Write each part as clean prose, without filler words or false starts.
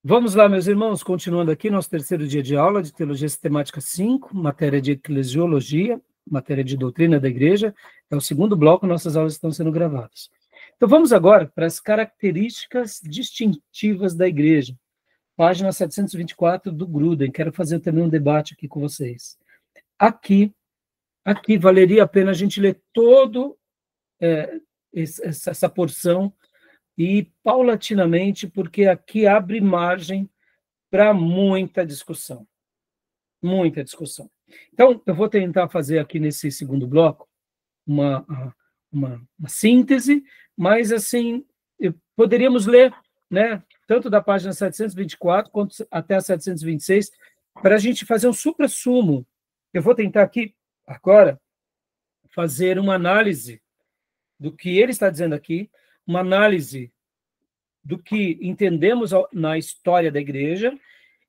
Vamos lá, meus irmãos, continuando aqui, nosso terceiro dia de aula de Teologia Sistemática 5, matéria de Eclesiologia, matéria de Doutrina da Igreja. É o segundo bloco, nossas aulas estão sendo gravadas. Então, vamos agora para as características distintivas da Igreja. Página 724 do Gruden. Quero fazer também um debate aqui com vocês. Aqui valeria a pena a gente ler todo essa porção e paulatinamente, porque aqui abre margem para muita discussão. Muita discussão. Então, eu vou tentar fazer aqui nesse segundo bloco uma síntese, mas, assim, poderíamos ler, né, tanto da página 724 quanto até a 726, para a gente fazer um supra-sumo. Eu vou tentar aqui, agora, fazer uma análise do que ele está dizendo aqui, uma análise do que entendemos na história da igreja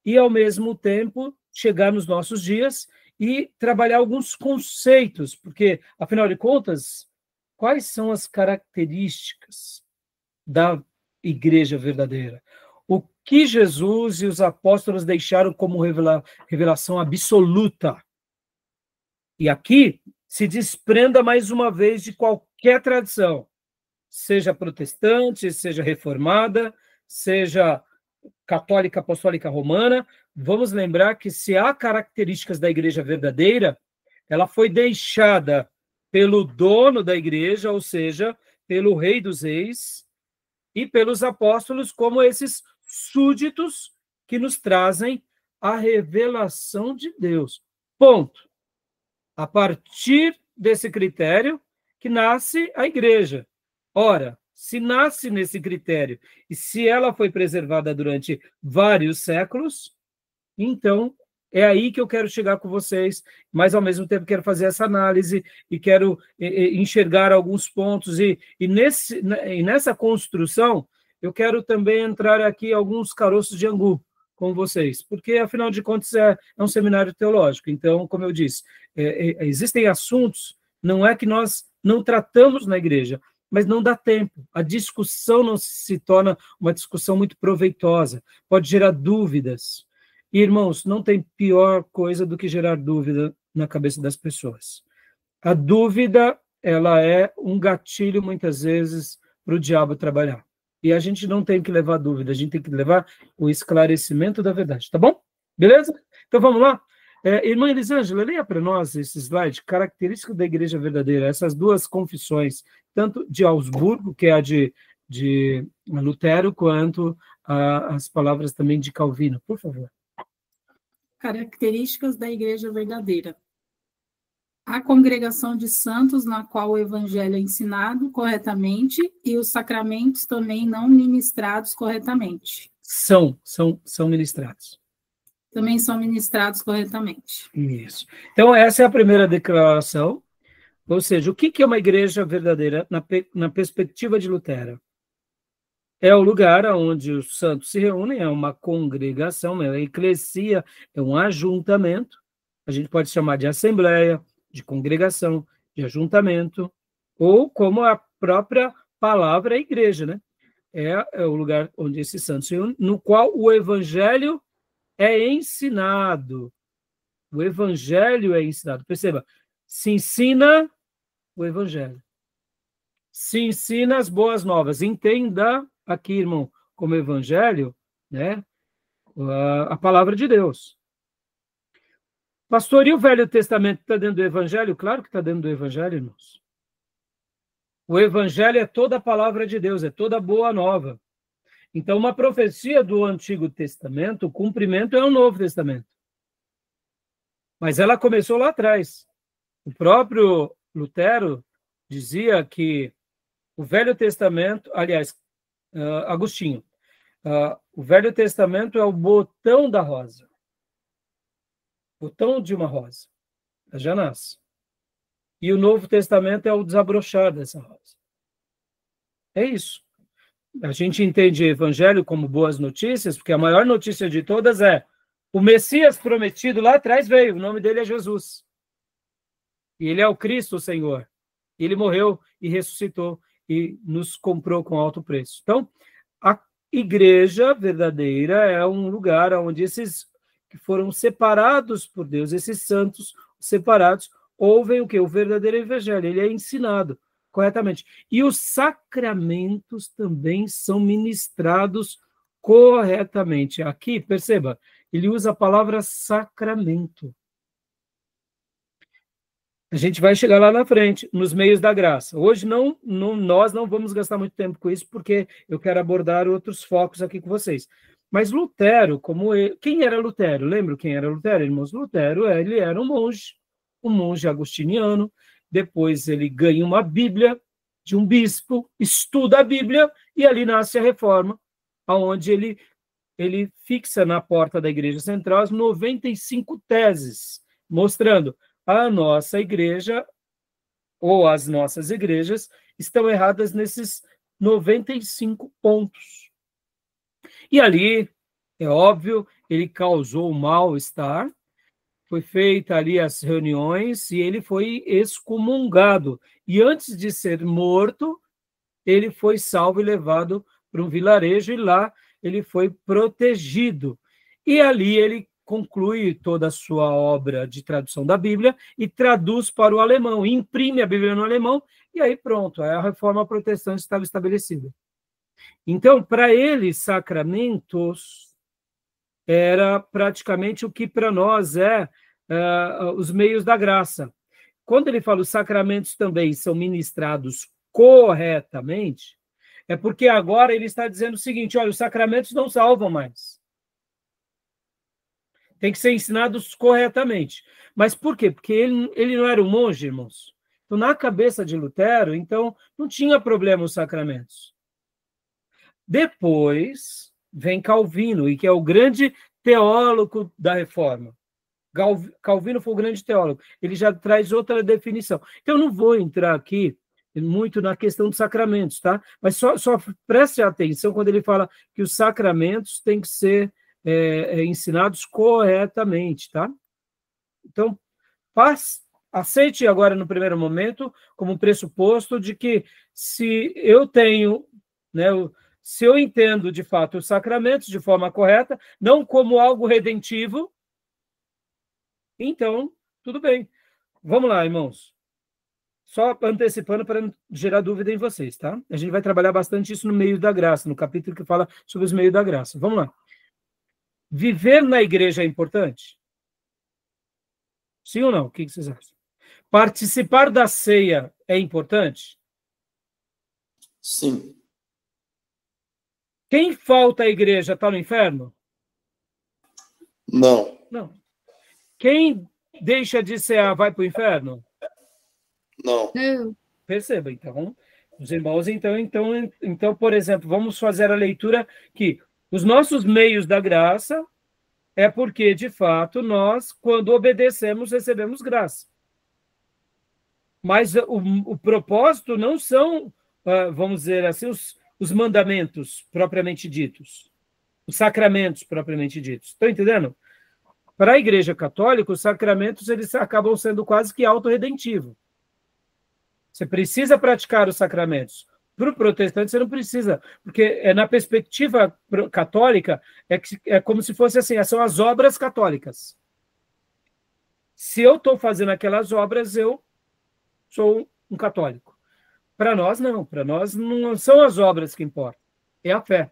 e, ao mesmo tempo, chegar nos nossos dias e trabalhar alguns conceitos, porque, afinal de contas, quais são as características da igreja verdadeira? O que Jesus e os apóstolos deixaram como revelação absoluta? E aqui se desprenda mais uma vez de qualquer tradição, seja protestante, seja reformada, seja católica, apostólica, romana. Vamos lembrar que se há características da igreja verdadeira, ela foi deixada pelo dono da igreja, ou seja, pelo Rei dos Reis, e pelos apóstolos como esses súditos que nos trazem a revelação de Deus. Ponto. A partir desse critério que nasce a igreja. Ora, se nasce nesse critério e se ela foi preservada durante vários séculos, então é aí que eu quero chegar com vocês, mas ao mesmo tempo quero fazer essa análise e quero enxergar alguns pontos e nessa construção eu quero também entrar aqui alguns caroços de angu com vocês, porque afinal de contas é um seminário teológico. Então, como eu disse, existem assuntos, não é que nós não tratamos na igreja, mas não dá tempo. A discussão não se torna uma discussão muito proveitosa, pode gerar dúvidas. E, irmãos, não tem pior coisa do que gerar dúvida na cabeça das pessoas. A dúvida, ela é um gatilho, muitas vezes, para o diabo trabalhar. E a gente não tem que levar dúvida, a gente tem que levar o esclarecimento da verdade, tá bom? Beleza? Então, vamos lá? Irmã Elisângela, leia para nós esse slide, característica da igreja verdadeira, essas duas confissões, tanto de Augsburgo, que é a de Lutero, quanto as palavras também de Calvino, por favor. Características da igreja verdadeira. A congregação de santos na qual o evangelho é ensinado corretamente e os sacramentos também não ministrados corretamente. São ministrados. Também são ministrados corretamente. Isso. Então, essa é a primeira declaração. Ou seja, o que é uma igreja verdadeira na perspectiva de Lutero? É o lugar onde os santos se reúnem, é uma congregação, é uma eclesia, é um ajuntamento. A gente pode chamar de assembleia, de congregação, de ajuntamento, ou como a própria palavra é igreja, né? É o lugar onde esses santos se reúnem, no qual o evangelho é ensinado. O evangelho é ensinado. Perceba, se ensina o evangelho. Se ensina as boas novas. Entenda aqui, irmão, como evangelho, né? A palavra de Deus. Pastor, e o Velho Testamento está dentro do evangelho? Claro que está dentro do evangelho, irmãos. O evangelho é toda a palavra de Deus, é toda a boa nova. Então, uma profecia do Antigo Testamento, o cumprimento é o Novo Testamento. Mas ela começou lá atrás. O próprio Lutero dizia que o Velho Testamento, aliás, Agostinho, o Velho Testamento é o botão da rosa. Botão de uma rosa. Ela já nasce. E o Novo Testamento é o desabrochar dessa rosa. É isso. A gente entende o Evangelho como boas notícias, porque a maior notícia de todas é o Messias prometido lá atrás veio, o nome dele é Jesus. E ele é o Cristo, o Senhor. Ele morreu e ressuscitou e nos comprou com alto preço. Então, igreja verdadeira é um lugar onde esses que foram separados por Deus, esses santos separados, ouvem o quê? O verdadeiro evangelho, ele é ensinado corretamente. E os sacramentos também são ministrados corretamente. Aqui, perceba, ele usa a palavra sacramento. A gente vai chegar lá na frente, nos meios da graça. Hoje nós não vamos gastar muito tempo com isso, porque eu quero abordar outros focos aqui com vocês. Mas Lutero, quem era Lutero? Lembra quem era Lutero, irmãos? Lutero, ele era um monge agostiniano. Depois ele ganha uma Bíblia de um bispo, estuda a Bíblia, e ali nasce a Reforma, onde ele fixa na porta da Igreja Central as 95 teses, mostrando a nossa igreja, ou as nossas igrejas, estão erradas nesses 95 pontos. E ali, é óbvio, ele causou mal-estar, foi feita ali as reuniões e ele foi excomungado. E antes de ser morto, ele foi salvo e levado para um vilarejo, e lá ele foi protegido. E ali ele conclui toda a sua obra de tradução da Bíblia e traduz para o alemão, imprime a Bíblia no alemão, e aí pronto, a reforma protestante estava estabelecida. Então, para ele, sacramentos era praticamente o que para nós os meios da graça. Quando ele fala os sacramentos também são ministrados corretamente, é porque agora ele está dizendo o seguinte: olha, os sacramentos não salvam mais. Tem que ser ensinados corretamente. Mas por quê? Porque ele não era um monge, irmãos. Então, na cabeça de Lutero, então, não tinha problema os sacramentos. Depois vem Calvino, e que é o grande teólogo da Reforma. Calvino foi o grande teólogo. Ele já traz outra definição. Então, eu não vou entrar aqui muito na questão dos sacramentos, tá? Mas só preste atenção quando ele fala que os sacramentos têm que ser ensinados corretamente, tá? Então, aceite agora, no primeiro momento, como um pressuposto de que se eu tenho, né, se eu entendo, de fato, os sacramentos de forma correta, não como algo redentivo, então, tudo bem. Vamos lá, irmãos. Só antecipando para não gerar dúvida em vocês, tá? A gente vai trabalhar bastante isso no meio da graça, no capítulo que fala sobre os meios da graça. Vamos lá. Viver na igreja é importante? Sim ou não? O que vocês acham? Participar da ceia é importante? Sim. Quem falta à igreja está no inferno? Não. Não. Quem deixa de cear vai para o inferno? Não. Perceba, então, os irmãos, então, por exemplo, vamos fazer a leitura que os nossos meios da graça é porque, de fato, nós, quando obedecemos, recebemos graça. Mas o propósito não são, vamos dizer assim, os mandamentos propriamente ditos, os sacramentos propriamente ditos. Estão entendendo? Para a Igreja Católica, os sacramentos eles acabam sendo quase que autorredentivos. Você precisa praticar os sacramentos. Para o protestante, você não precisa, porque na perspectiva católica, é como se fosse assim, são as obras católicas. Se eu estou fazendo aquelas obras, eu sou um católico. Para nós, não. Para nós, não são as obras que importam, é a fé.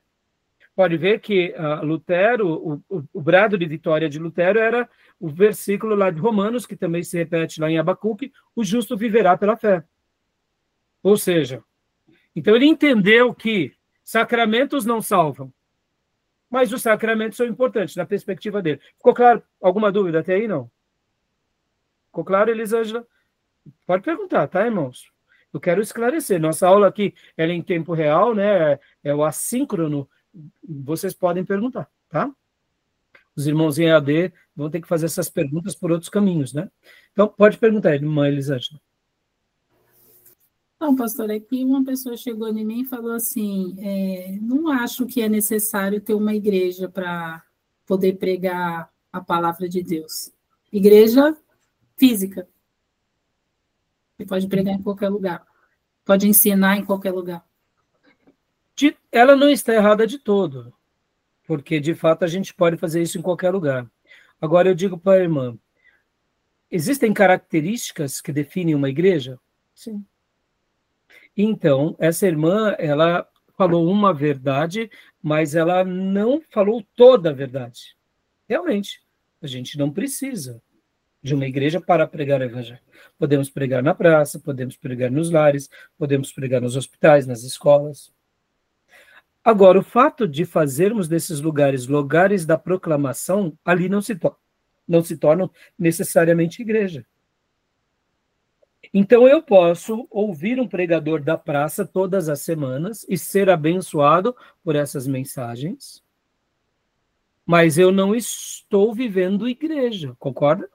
Pode ver que Lutero, o brado de vitória de Lutero era o versículo lá de Romanos, que também se repete lá em Abacuque: o justo viverá pela fé. Ou seja, então ele entendeu que sacramentos não salvam, mas os sacramentos são importantes na perspectiva dele. Ficou claro? Alguma dúvida até aí, não? Ficou claro, Elisângela? Pode perguntar, tá, irmãos? Eu quero esclarecer. Nossa aula aqui ela é em tempo real, né? É o assíncrono. Vocês podem perguntar, tá? Os irmãos em EAD vão ter que fazer essas perguntas por outros caminhos, né? Então, pode perguntar, irmã Elisângela. Não, pastor, aqui uma pessoa chegou em mim e falou assim, não acho que é necessário ter uma igreja para poder pregar a palavra de Deus. Igreja física. Você pode pregar em qualquer lugar. Pode ensinar em qualquer lugar. Ela não está errada de todo, porque, de fato, a gente pode fazer isso em qualquer lugar. Agora, eu digo para a irmã, existem características que definem uma igreja? Sim. Então, essa irmã, ela falou uma verdade, mas ela não falou toda a verdade. Realmente, a gente não precisa de uma igreja para pregar o evangelho. Podemos pregar na praça, podemos pregar nos lares, podemos pregar nos hospitais, nas escolas. Agora, o fato de fazermos desses lugares lugares da proclamação, ali não se tornam necessariamente igreja. Então, eu posso ouvir um pregador da praça todas as semanas e ser abençoado por essas mensagens, mas eu não estou vivendo igreja, concorda?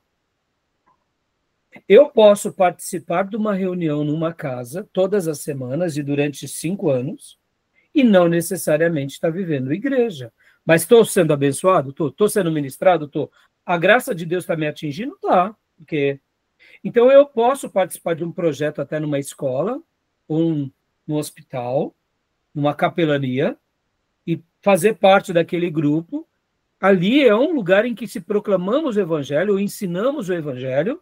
Eu posso participar de uma reunião numa casa todas as semanas e durante 5 anos e não necessariamente estar vivendo igreja. Mas estou sendo abençoado? Estou sendo ministrado? Estou. A graça de Deus está me atingindo? Tá. Porque... Então, eu posso participar de um projeto até numa escola, num hospital, numa capelania, e fazer parte daquele grupo. Ali é um lugar em que se proclamamos o evangelho, ou ensinamos o evangelho,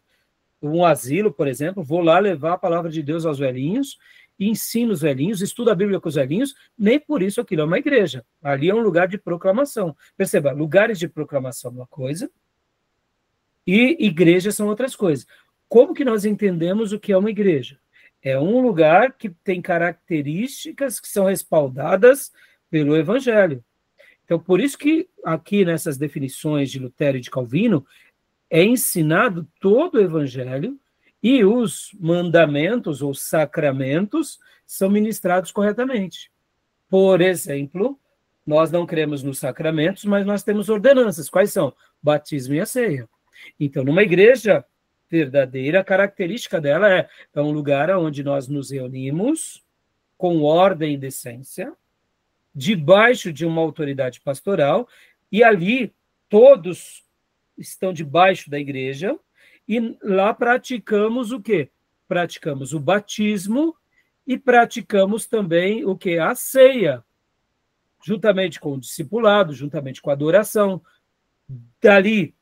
um asilo, por exemplo, vou lá levar a palavra de Deus aos velhinhos, ensino os velhinhos, estudo a Bíblia com os velhinhos, nem por isso aquilo é uma igreja. Ali é um lugar de proclamação. Perceba, lugares de proclamação é uma coisa, e igrejas são outras coisas. Como que nós entendemos o que é uma igreja? É um lugar que tem características que são respaldadas pelo evangelho. Então, por isso que aqui nessas definições de Lutero e de Calvino, é ensinado todo o evangelho e os mandamentos ou sacramentos são ministrados corretamente. Por exemplo, nós não cremos nos sacramentos, mas nós temos ordenanças. Quais são? Batismo e a ceia. Então, numa igreja verdadeira, a característica dela é um lugar onde nós nos reunimos com ordem e decência, debaixo de uma autoridade pastoral, e ali todos estão debaixo da igreja, e lá praticamos o quê? Praticamos o batismo e praticamos também o quê? A ceia, juntamente com o discipulado, juntamente com a adoração. Dali,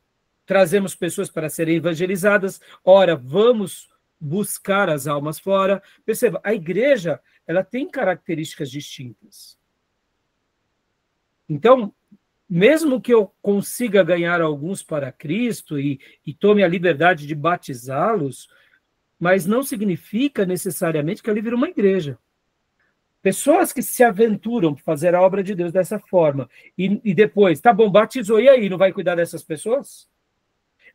trazemos pessoas para serem evangelizadas. Ora, vamos buscar as almas fora. Perceba, a igreja, ela tem características distintas. Então, mesmo que eu consiga ganhar alguns para Cristo e tome a liberdade de batizá-los, mas não significa necessariamente que ali vira uma igreja. Pessoas que se aventuram para fazer a obra de Deus dessa forma, e depois, tá bom, batizou, e aí, não vai cuidar dessas pessoas?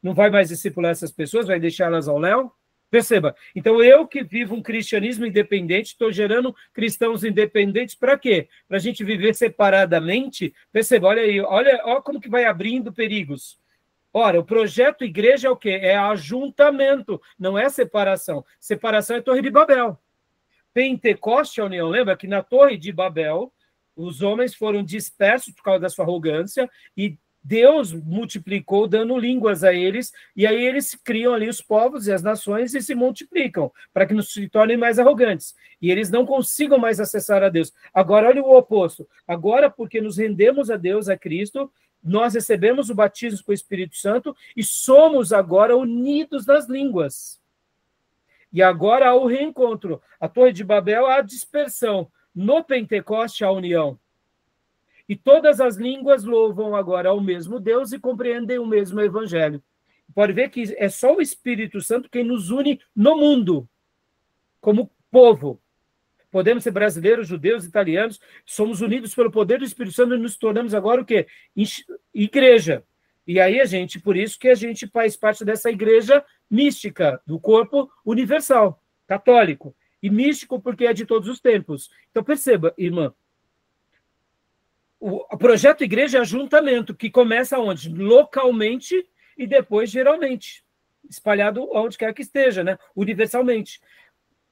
Não vai mais discipular essas pessoas? Vai deixá-las ao léu? Perceba, então eu que vivo um cristianismo independente, estou gerando cristãos independentes para quê? Para a gente viver separadamente? Perceba, olha aí, olha como que vai abrindo perigos. Ora, o projeto igreja é o quê? É ajuntamento, não é separação. Separação é Torre de Babel. Pentecoste é a união. Lembra que na Torre de Babel, os homens foram dispersos por causa da sua arrogância e Deus multiplicou, dando línguas a eles, e aí eles criam ali os povos e as nações e se multiplicam, para que não se tornem mais arrogantes, e eles não consigam mais acessar a Deus. Agora, olha o oposto. Agora, porque nos rendemos a Deus, a Cristo, nós recebemos o batismo com o Espírito Santo e somos agora unidos nas línguas. E agora há o reencontro. A Torre de Babel há a dispersão. No Pentecoste, a união. E todas as línguas louvam agora ao mesmo Deus e compreendem o mesmo evangelho. Pode ver que é só o Espírito Santo quem nos une no mundo, como povo. Podemos ser brasileiros, judeus, italianos, somos unidos pelo poder do Espírito Santo e nos tornamos agora o quê? Igreja. E aí por isso que a gente faz parte dessa igreja mística, do corpo universal, católico. E místico porque é de todos os tempos. Então perceba, irmã, o projeto igreja é ajuntamento, que começa onde? Localmente e depois geralmente, espalhado onde quer que esteja, né? Universalmente.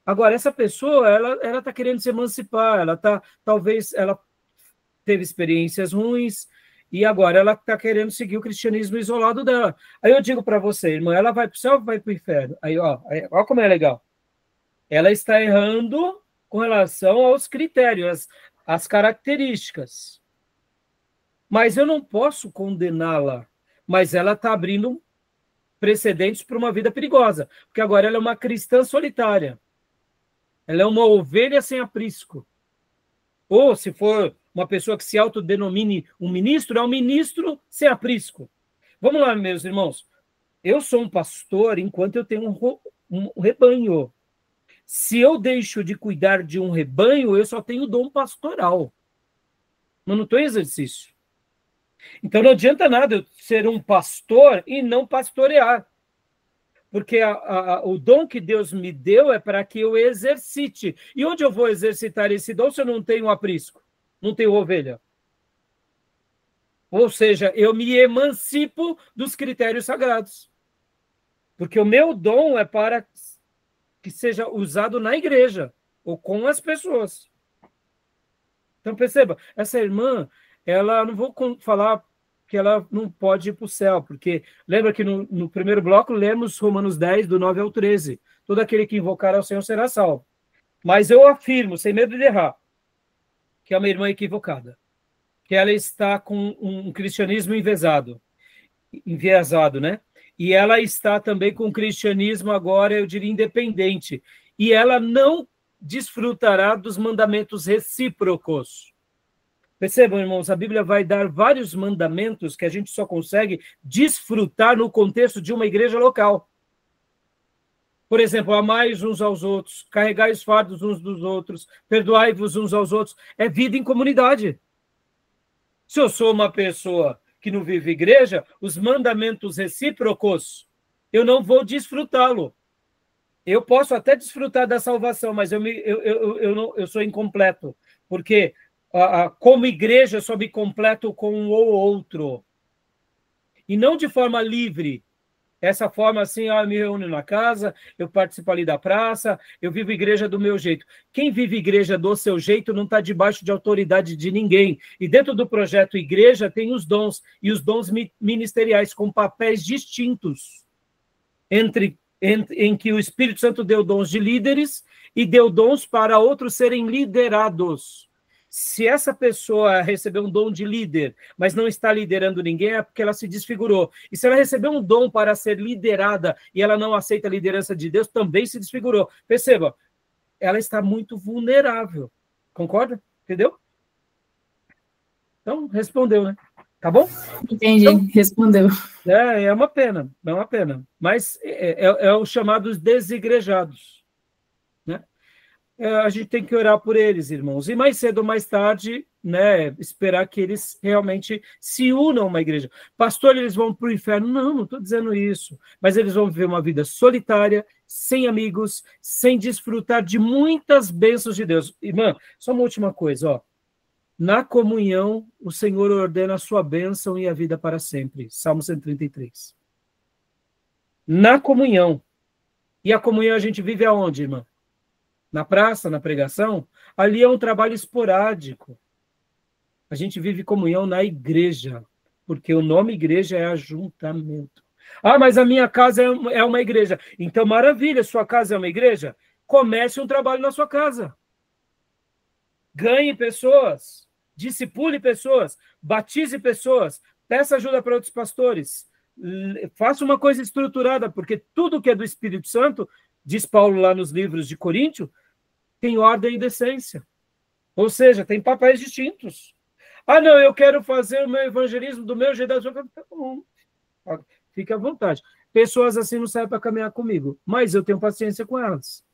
Agora, essa pessoa, ela está querendo se emancipar, talvez ela teve experiências ruins e agora ela está querendo seguir o cristianismo isolado dela. Aí eu digo para você, irmã, ela vai para o céu ou vai para o inferno? Aí, ó como é legal. Ela está errando com relação aos critérios. as características. Mas eu não posso condená-la. Mas ela está abrindo precedentes para uma vida perigosa. Porque agora ela é uma cristã solitária. Ela é uma ovelha sem aprisco. Ou, se for uma pessoa que se autodenomine um ministro, é um ministro sem aprisco. Vamos lá, meus irmãos. Eu sou um pastor enquanto eu tenho um rebanho. Se eu deixo de cuidar de um rebanho, eu só tenho dom pastoral. Eu não estou em exercício. Então não adianta nada eu ser um pastor e não pastorear. Porque o dom que Deus me deu é para que eu exercite. E onde eu vou exercitar esse dom se eu não tenho aprisco? Não tenho ovelha? Ou seja, eu me emancipo dos critérios sagrados. Porque o meu dom é para que seja usado na igreja ou com as pessoas. Então, perceba, essa irmã, ela, não vou falar que ela não pode ir para o céu, porque lembra que no primeiro bloco lemos Romanos 10, do 9 ao 13. Todo aquele que invocar ao Senhor será salvo. Mas eu afirmo, sem medo de errar, que é uma irmã equivocada, que ela está com um cristianismo enviesado, né? E ela está também com o cristianismo agora, eu diria, independente. E ela não desfrutará dos mandamentos recíprocos. Percebam, irmãos, a Bíblia vai dar vários mandamentos que a gente só consegue desfrutar no contexto de uma igreja local. Por exemplo, amai uns aos outros, carregai os fardos uns dos outros, perdoai-vos uns aos outros. É vida em comunidade. Se eu sou uma pessoa que não vive igreja, os mandamentos recíprocos, eu não vou desfrutá-lo. Eu posso até desfrutar da salvação, mas eu sou incompleto, porque como igreja eu só me completo com um ou outro. E não de forma livre. Essa forma assim, eu me reúno na casa, eu participo ali da praça, eu vivo igreja do meu jeito. Quem vive igreja do seu jeito não está debaixo de autoridade de ninguém. E dentro do projeto igreja tem os dons, e os dons ministeriais com papéis distintos, em que o Espírito Santo deu dons de líderes e deu dons para outros serem liderados. Se essa pessoa recebeu um dom de líder, mas não está liderando ninguém, é porque ela se desfigurou. E se ela recebeu um dom para ser liderada e ela não aceita a liderança de Deus, também se desfigurou. Perceba, ela está muito vulnerável. Concorda? Entendeu? Então, respondeu, né? Tá bom? Entendi, então, respondeu. É uma pena, é uma pena. Mas é os chamados desigrejados, né? A gente tem que orar por eles, irmãos. E mais cedo ou mais tarde, né, esperar que eles realmente se unam a uma igreja. Pastor, eles vão para o inferno? Não estou dizendo isso. Mas eles vão viver uma vida solitária, sem amigos, sem desfrutar de muitas bênçãos de Deus. Irmã, só uma última coisa, ó. Na comunhão, o Senhor ordena a sua bênção e a vida para sempre. Salmo 133. Na comunhão. E a comunhão a gente vive aonde, irmã? Na praça, na pregação? Ali é um trabalho esporádico. A gente vive comunhão na igreja, porque o nome igreja é ajuntamento. Ah, mas a minha casa é uma igreja. Então, maravilha, sua casa é uma igreja? Comece um trabalho na sua casa. Ganhe pessoas, discipule pessoas, batize pessoas, peça ajuda para outros pastores. Faça uma coisa estruturada, porque tudo que é do Espírito Santo, diz Paulo lá nos livros de Coríntios, tem ordem e decência. Ou seja, tem papéis distintos. Ah, não, eu quero fazer o meu evangelismo do meu jeito. Tá bom. Fique à vontade. Pessoas assim não servem para caminhar comigo, mas eu tenho paciência com elas.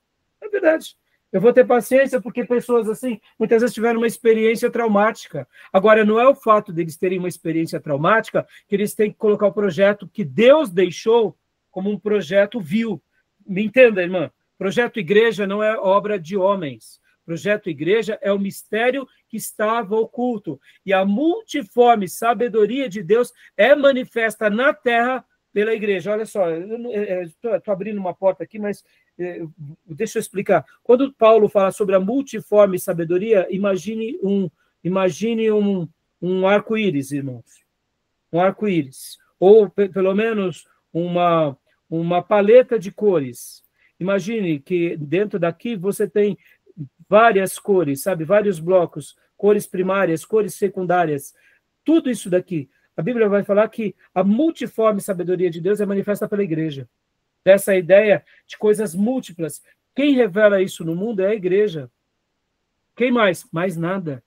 É verdade. Eu vou ter paciência porque pessoas assim, muitas vezes tiveram uma experiência traumática. Agora, não é o fato deles terem uma experiência traumática que eles têm que colocar o projeto que Deus deixou como um projeto vil. Me entenda, irmã? Projeto Igreja não é obra de homens. Projeto Igreja é o mistério que estava oculto. E a multiforme sabedoria de Deus é manifesta na terra pela igreja. Olha só, eu estou abrindo uma porta aqui, mas deixa eu explicar. Quando Paulo fala sobre a multiforme sabedoria, imagine um arco-íris, irmãos. Um arco-íris. Ou, pelo menos, uma paleta de cores. Imagine que dentro daqui você tem várias cores, sabe? Vários blocos cores primárias, cores secundárias, tudo isso daqui. A Bíblia vai falar que a multiforme sabedoria de Deus é manifesta pela igreja. Dessa ideia de coisas múltiplas. Quem revela isso no mundo é a igreja. Quem mais? Mais nada.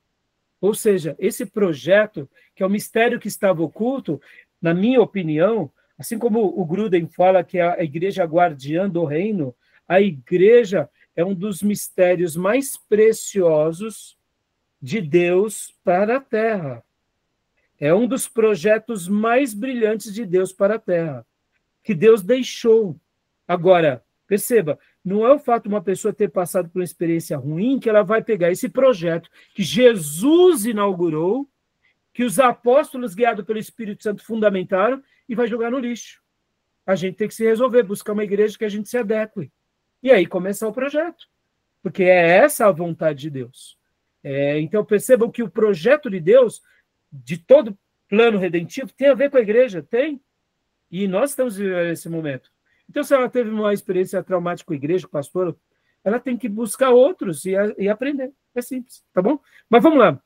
Ou seja, esse projeto, que é o mistério que estava oculto, na minha opinião, assim como o Gruden fala que é a igreja guardiã do reino, a igreja é um dos mistérios mais preciosos de Deus para a Terra. É um dos projetos mais brilhantes de Deus para a Terra, que Deus deixou. Agora, perceba, não é o fato de uma pessoa ter passado por uma experiência ruim que ela vai pegar esse projeto que Jesus inaugurou, que os apóstolos, guiados pelo Espírito Santo, fundamentaram, e vai jogar no lixo. A gente tem que se resolver, buscar uma igreja que a gente se adeque. E aí começar o projeto. Porque é essa a vontade de Deus. Então, percebam que o projeto de Deus, de todo plano redentivo, tem a ver com a igreja, tem. E nós estamos vivendo esse momento. Então, se ela teve uma experiência traumática com a igreja, com o pastor, ela tem que buscar outros e aprender. É simples, tá bom? Mas vamos lá.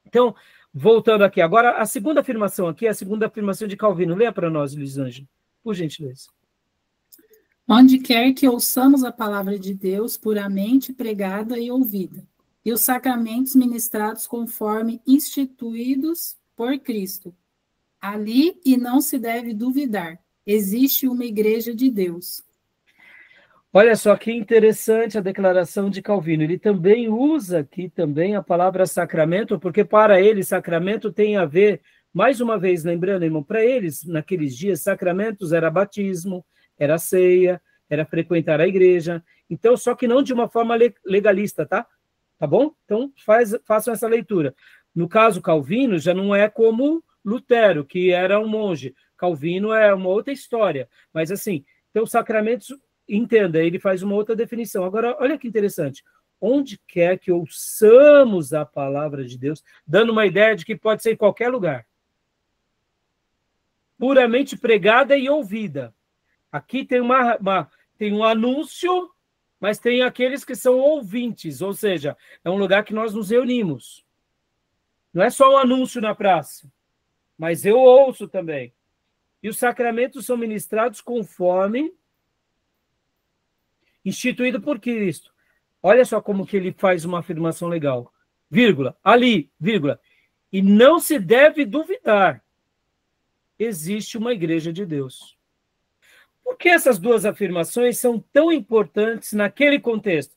Então, voltando aqui. Agora, a segunda afirmação aqui é a segunda afirmação de Calvino. Leia para nós, Elisângela, por gentileza. Onde quer que ouçamos a palavra de Deus puramente pregada e ouvida, e os sacramentos ministrados conforme instituídos por Cristo. Ali, e não se deve duvidar, existe uma igreja de Deus. Olha só que interessante a declaração de Calvino. Ele também usa aqui também a palavra sacramento, porque para ele sacramento tem a ver, mais uma vez, lembrando, irmão, para eles, naqueles dias, sacramentos era batismo, era ceia, era frequentar a igreja. Então, só que não de uma forma legalista, tá? Tá bom? Então, façam essa leitura. No caso, Calvino já não é como Lutero, que era um monge. Calvino é uma outra história. Mas, assim, então, sacramentos, entenda, ele faz uma outra definição. Agora, olha que interessante. Onde quer que ouçamos a palavra de Deus, dando uma ideia de que pode ser em qualquer lugar. Puramente pregada e ouvida. Aqui tem tem um anúncio, mas tem aqueles que são ouvintes, ou seja, é um lugar que nós nos reunimos. Não é só um anúncio na praça, mas eu ouço também. E os sacramentos são ministrados conforme instituído por Cristo. Olha só como que ele faz uma afirmação legal. Vírgula, ali, vírgula. E não se deve duvidar. Existe uma igreja de Deus. Por que essas duas afirmações são tão importantes naquele contexto?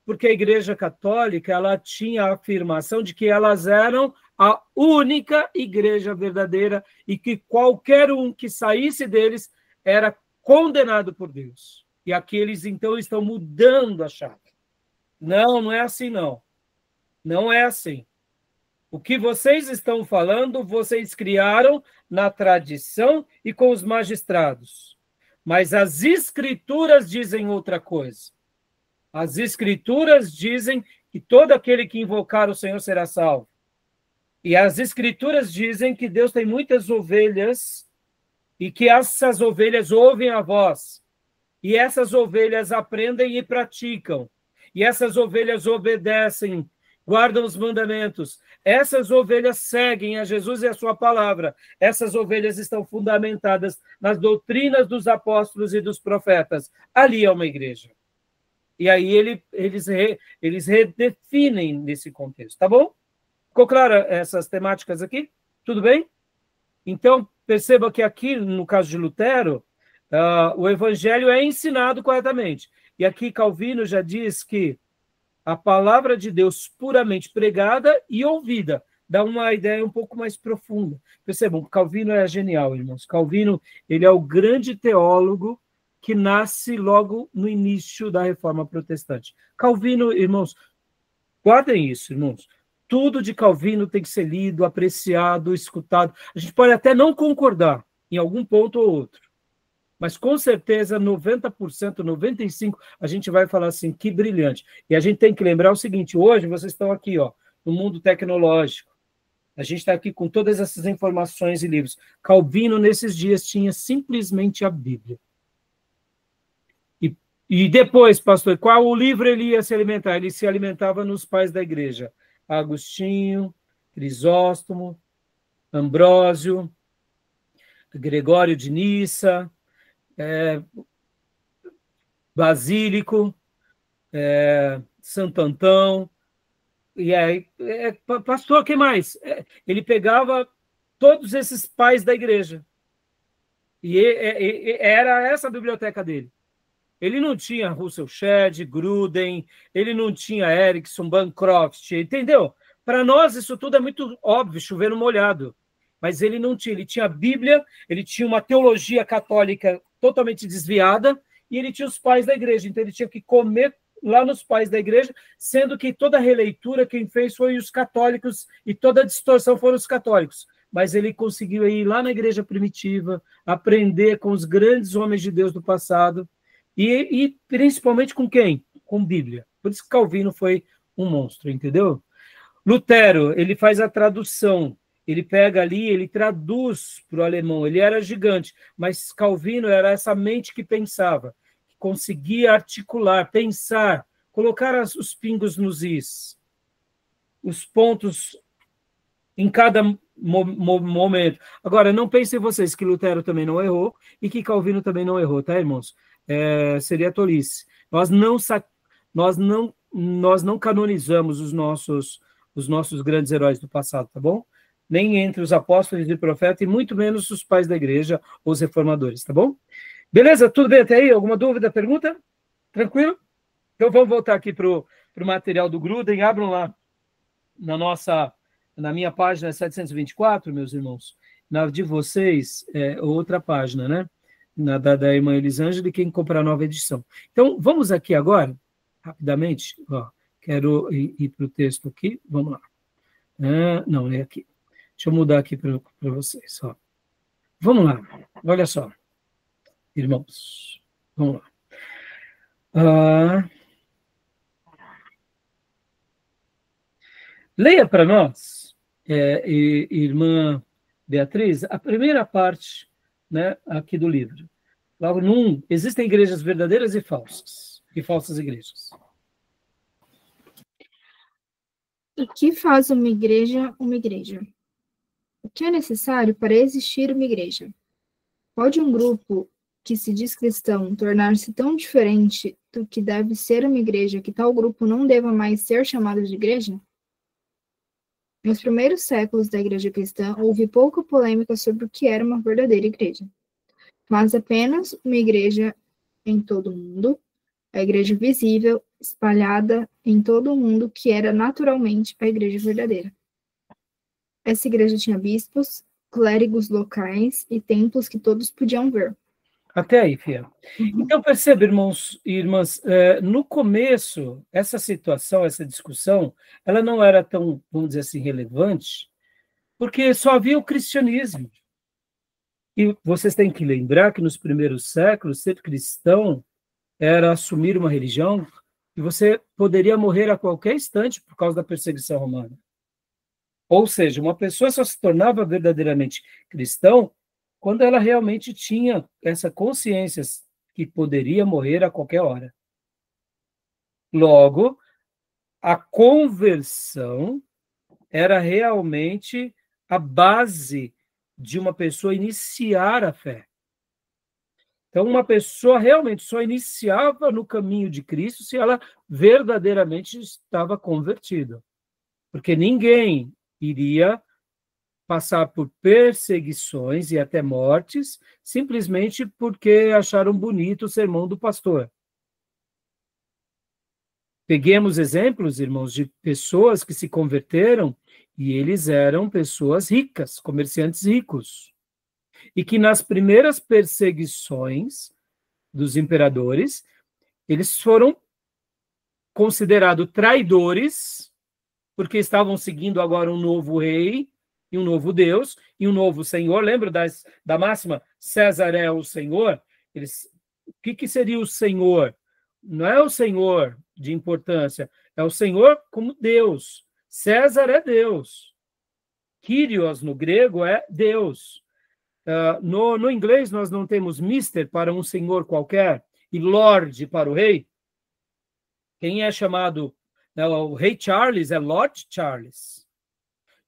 Porque a Igreja Católica ela tinha a afirmação de que elas eram a única igreja verdadeira e que qualquer um que saísse deles era condenado por Deus. E aqueles, então, estão mudando a chave. Não, não é assim, não. Não é assim. O que vocês estão falando, vocês criaram na tradição e com os magistrados. Mas as Escrituras dizem outra coisa. As Escrituras dizem que todo aquele que invocar o Senhor será salvo. E as Escrituras dizem que Deus tem muitas ovelhas e que essas ovelhas ouvem a voz. E essas ovelhas aprendem e praticam. E essas ovelhas obedecem, guardam os mandamentos. Essas ovelhas seguem a Jesus e a sua palavra. Essas ovelhas estão fundamentadas nas doutrinas dos apóstolos e dos profetas. Ali é uma igreja. E aí eles redefinem nesse contexto, tá bom? Ficou clara essas temáticas aqui? Tudo bem? Então, perceba que aqui, no caso de Lutero, o evangelho é ensinado corretamente. E aqui Calvino já diz que a palavra de Deus puramente pregada e ouvida dá uma ideia um pouco mais profunda. Percebam, Calvino é genial, irmãos. Calvino, ele é o grande teólogo que nasce logo no início da Reforma Protestante. Calvino, irmãos, guardem isso, irmãos. Tudo de Calvino tem que ser lido, apreciado, escutado. A gente pode até não concordar em algum ponto ou outro, mas com certeza 90%, 95%, a gente vai falar assim, que brilhante. E a gente tem que lembrar o seguinte, hoje vocês estão aqui, ó, no mundo tecnológico, a gente está aqui com todas essas informações e livros. Calvino, nesses dias, tinha simplesmente a Bíblia. E depois, pastor, qual o livro ele ia se alimentar? Ele se alimentava nos pais da igreja. Agostinho, Crisóstomo, Ambrósio, Gregório de Nissa, Basílico, Santo Antão, e aí, pastor, quem mais? Ele pegava todos esses pais da igreja, e era essa a biblioteca dele. Ele não tinha Russell Shedd, Gruden, ele não tinha Erickson, Bancroft, entendeu? Para nós isso tudo é muito óbvio, chover no molhado. Mas ele não tinha, ele tinha a Bíblia, ele tinha uma teologia católica totalmente desviada, e ele tinha os pais da igreja, então ele tinha que comer lá nos pais da igreja, sendo que toda a releitura quem fez foi os católicos, e toda a distorção foram os católicos. Mas ele conseguiu ir lá na igreja primitiva, aprender com os grandes homens de Deus do passado, e principalmente com quem? Com Bíblia. Por isso que Calvino foi um monstro, entendeu? Lutero, ele faz a tradução, ele pega ali, ele traduz para o alemão, ele era gigante, mas Calvino era essa mente que pensava, que conseguia articular, pensar, colocar os pingos nos is, os pontos em cada momento. Agora, não pensem vocês que Lutero também não errou e que Calvino também não errou, tá, irmãos? Seria tolice. Nós não canonizamos os nossos grandes heróis do passado, tá bom? Nem entre os apóstolos e profetas, e muito menos os pais da igreja, os reformadores, tá bom? Beleza? Tudo bem até aí? Alguma dúvida, pergunta? Tranquilo? Então vamos voltar aqui para o material do Gruden. Abram lá na minha página 724, meus irmãos. Na de vocês, outra página, né? Da irmã Elisângela, e quem comprar a nova edição. Então, vamos aqui agora, rapidamente, ó, quero ir para o texto aqui, vamos lá. Não, é aqui. Deixa eu mudar aqui para vocês. Ó. Vamos lá, olha só, irmãos, vamos lá. Leia para nós, irmã Beatriz, a primeira parte, né, aqui do livro. Logo, existem igrejas verdadeiras e falsas igrejas. O que faz uma igreja uma igreja? O que é necessário para existir uma igreja? Pode um grupo que se diz cristão tornar-se tão diferente do que deve ser uma igreja que tal grupo não deva mais ser chamado de igreja? Nos primeiros séculos da igreja cristã, houve pouca polêmica sobre o que era uma verdadeira igreja. Mas apenas uma igreja em todo o mundo, a igreja visível, espalhada em todo o mundo, que era naturalmente a igreja verdadeira. Essa igreja tinha bispos, clérigos locais e templos que todos podiam ver. Até aí, Fia. Então, perceba, irmãos e irmãs, no começo, essa situação, essa discussão, ela não era tão, vamos dizer assim, relevante, porque só havia o cristianismo. E vocês têm que lembrar que nos primeiros séculos, ser cristão era assumir uma religião e você poderia morrer a qualquer instante por causa da perseguição romana. Ou seja, uma pessoa só se tornava verdadeiramente cristão quando ela realmente tinha essa consciência que poderia morrer a qualquer hora. Logo, a conversão era realmente a base de uma pessoa iniciar a fé. Então, uma pessoa realmente só iniciava no caminho de Cristo se ela verdadeiramente estava convertida. Porque ninguém iria passar por perseguições e até mortes simplesmente porque acharam bonito o sermão do pastor. Peguemos exemplos, irmãos, de pessoas que se converteram e eles eram pessoas ricas, comerciantes ricos. E que nas primeiras perseguições dos imperadores, eles foram considerados traidores, porque estavam seguindo agora um novo rei, e um novo Deus, e um novo Senhor. Lembra da máxima? César é o Senhor? O que seria o Senhor? Não é o Senhor de importância, é o Senhor como Deus. César é Deus. Kyrios, no grego, é Deus. No inglês, nós não temos mister para um senhor qualquer e lord para o rei. Quem é chamado O rei Charles é Lord Charles.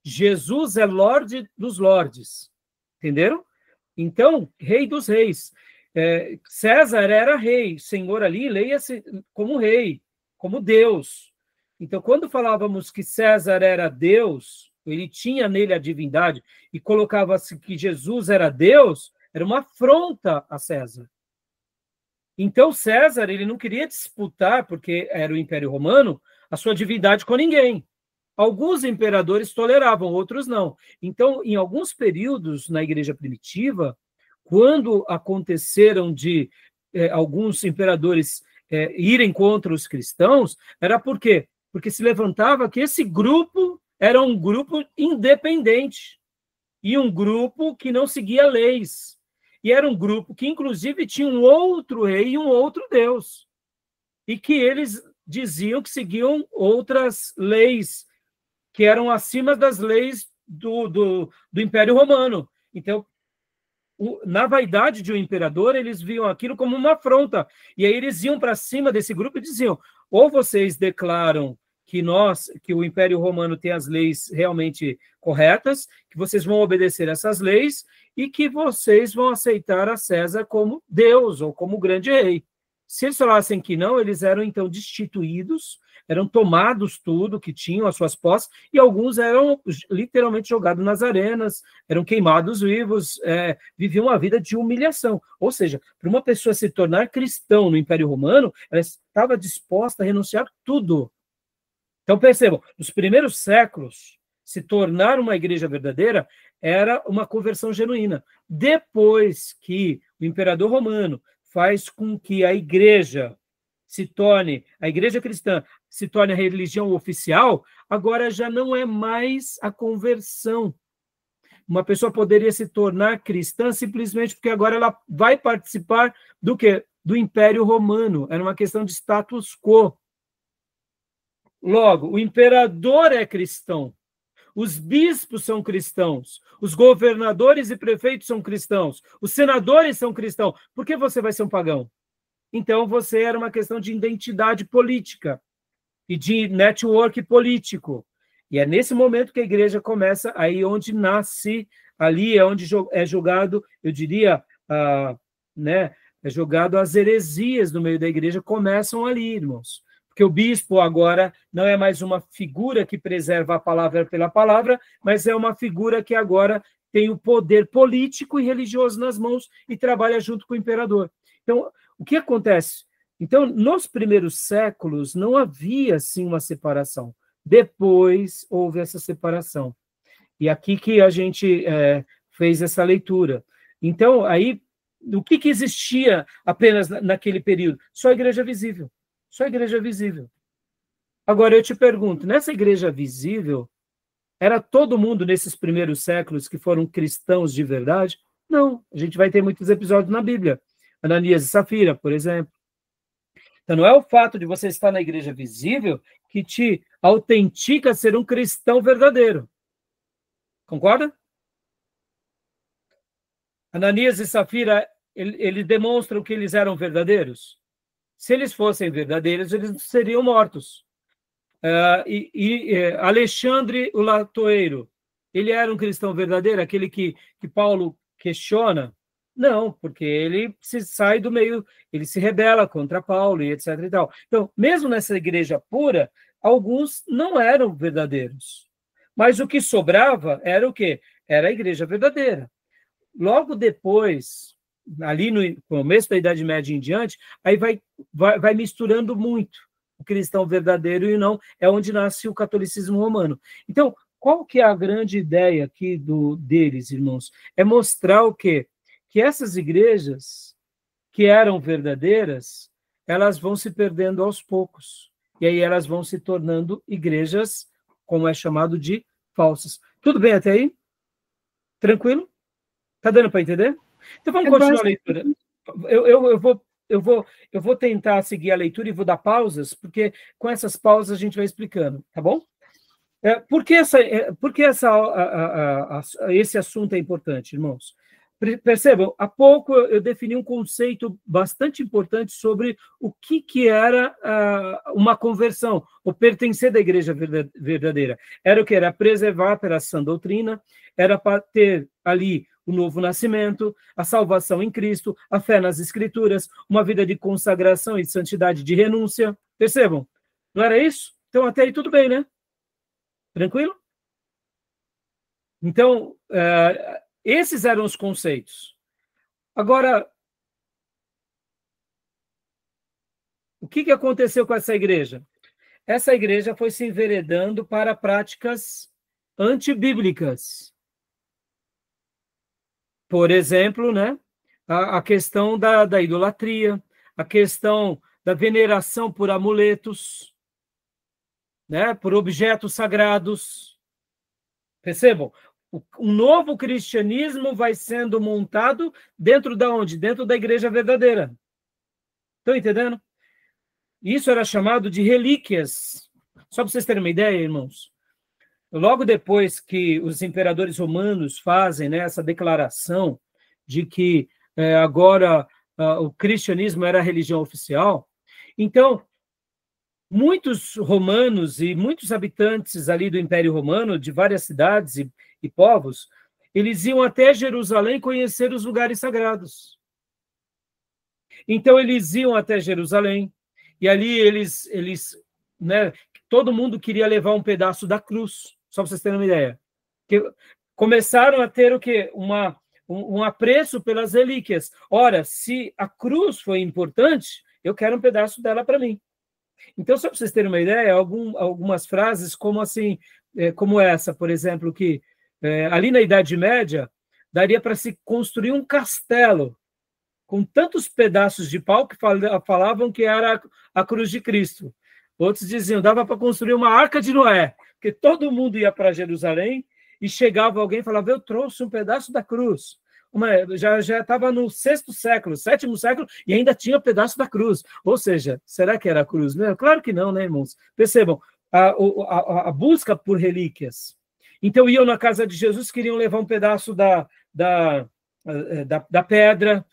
Jesus é Lorde dos Lordes. Entenderam? Então, rei dos reis. César era rei. Senhor ali, leia-se como rei, como Deus. Então, quando falávamos que César era Deus, ele tinha nele a divindade, e colocava-se que Jesus era Deus, era uma afronta a César. Então, César, ele não queria disputar, porque era o Império Romano, a sua divindade com ninguém. Alguns imperadores toleravam, outros não. Então, em alguns períodos na igreja primitiva, quando aconteceram de alguns imperadores irem contra os cristãos, era por quê? Porque se levantava que esse grupo era um grupo independente e um grupo que não seguia leis. E era um grupo que, inclusive, tinha um outro rei e um outro Deus. E que eles diziam que seguiam outras leis, que eram acima das leis do Império Romano. Então, na vaidade de um imperador, eles viam aquilo como uma afronta. E aí eles iam para cima desse grupo e diziam: ou vocês declaram que o Império Romano tem as leis realmente corretas, que vocês vão obedecer essas leis e que vocês vão aceitar a César como Deus ou como grande rei. Se eles falassem que não, eles eram então destituídos, eram tomados tudo que tinham, as suas posses, e alguns eram literalmente jogados nas arenas, eram queimados vivos, viviam uma vida de humilhação. Ou seja, para uma pessoa se tornar cristão no Império Romano, ela estava disposta a renunciar tudo. Então, percebam, nos primeiros séculos, se tornar uma igreja verdadeira era uma conversão genuína. Depois que o imperador romano faz com que a igreja cristã se torne a religião oficial, agora já não é mais a conversão. Uma pessoa poderia se tornar cristã simplesmente porque agora ela vai participar do quê? Do Império Romano. Era uma questão de status quo. Logo, o imperador é cristão. Os bispos são cristãos, os governadores e prefeitos são cristãos, os senadores são cristãos. Por que você vai ser um pagão? Então, você era uma questão de identidade política e de network político. E é nesse momento que a igreja começa, aí onde nasce, ali é onde é jogado, eu diria, é jogado as heresias no meio da igreja, começam ali, irmãos. Porque o bispo agora não é mais uma figura que preserva a palavra pela palavra, mas é uma figura que agora tem o poder político e religioso nas mãos e trabalha junto com o imperador. Então, o que acontece? Então, nos primeiros séculos, não havia, assim, uma separação. Depois, houve essa separação. E aqui que a gente fez essa leitura. Então, aí, o que existia apenas naquele período? Só a igreja visível. Só a igreja visível. Agora, eu te pergunto, nessa igreja visível, era todo mundo nesses primeiros séculos que foram cristãos de verdade? Não, a gente vai ter muitos episódios na Bíblia. Ananias e Safira, por exemplo. Então, não é o fato de você estar na igreja visível que te autentica a ser um cristão verdadeiro. Concorda? Ananias e Safira, ele demonstram que eles eram verdadeiros? Se eles fossem verdadeiros, eles seriam mortos. Alexandre o Latoeiro, ele era um cristão verdadeiro, aquele que Paulo questiona? Não, porque ele se sai do meio, ele se rebela contra Paulo e etc. e tal. Então, mesmo nessa igreja pura, alguns não eram verdadeiros. Mas o que sobrava era o quê? Era a igreja verdadeira. Logo depois, ali no começo da Idade Média em diante, aí vai misturando muito o cristão verdadeiro e não, é onde nasce o catolicismo romano. Então, qual que é a grande ideia aqui deles, irmãos? É mostrar o quê? Que essas igrejas que eram verdadeiras, elas vão se perdendo aos poucos. E aí elas vão se tornando igrejas, como é chamado de falsas. Tudo bem até aí? Tranquilo? Tá dando para entender? Então vamos continuar a leitura. Eu vou tentar seguir a leitura e vou dar pausas, porque com essas pausas a gente vai explicando, tá bom? Por que esse assunto é importante, irmãos? Percebam, há pouco eu defini um conceito bastante importante sobre o que era uma conversão, o pertencer da igreja verdadeira. Era o que? Era preservar pela sã doutrina, era para ter ali o novo nascimento, a salvação em Cristo, a fé nas Escrituras, uma vida de consagração e de santidade, de renúncia. Percebam? Não era isso? Então, até aí tudo bem, né? Tranquilo? Então, esses eram os conceitos. Agora, o que aconteceu com essa igreja? Essa igreja foi se enveredando para práticas antibíblicas. Por exemplo, né, a questão da idolatria, a questão da veneração por amuletos, né, por objetos sagrados. Percebam? Um novo cristianismo vai sendo montado dentro da onde? Dentro da igreja verdadeira. Estão entendendo? Isso era chamado de relíquias. Só para vocês terem uma ideia, irmãos. Logo depois que os imperadores romanos fazem, né, essa declaração de que agora o cristianismo era a religião oficial, então muitos romanos e muitos habitantes ali do Império Romano, de várias cidades e povos, eles iam até Jerusalém conhecer os lugares sagrados. Então, eles iam até Jerusalém, e ali eles né, todo mundo queria levar um pedaço da cruz, só para vocês terem uma ideia. Que começaram a ter o quê? Um apreço pelas relíquias. Ora, se a cruz foi importante, eu quero um pedaço dela para mim. Então, só para vocês terem uma ideia, algumas frases como assim, como essa, por exemplo, que ali na Idade Média daria para se construir um castelo com tantos pedaços de pau que falavam que era a cruz de Cristo. Outros diziam, dava para construir uma arca de Noé, porque todo mundo ia para Jerusalém e chegava alguém e falava, eu trouxe um pedaço da cruz. Já estava no 6º século, 7º século, e ainda tinha pedaço da cruz. Ou seja, será que era a cruz mesmo? Claro que não, né, irmãos? Percebam, a busca por relíquias. Então, iam na casa de Jesus, queriam levar um pedaço da pedra,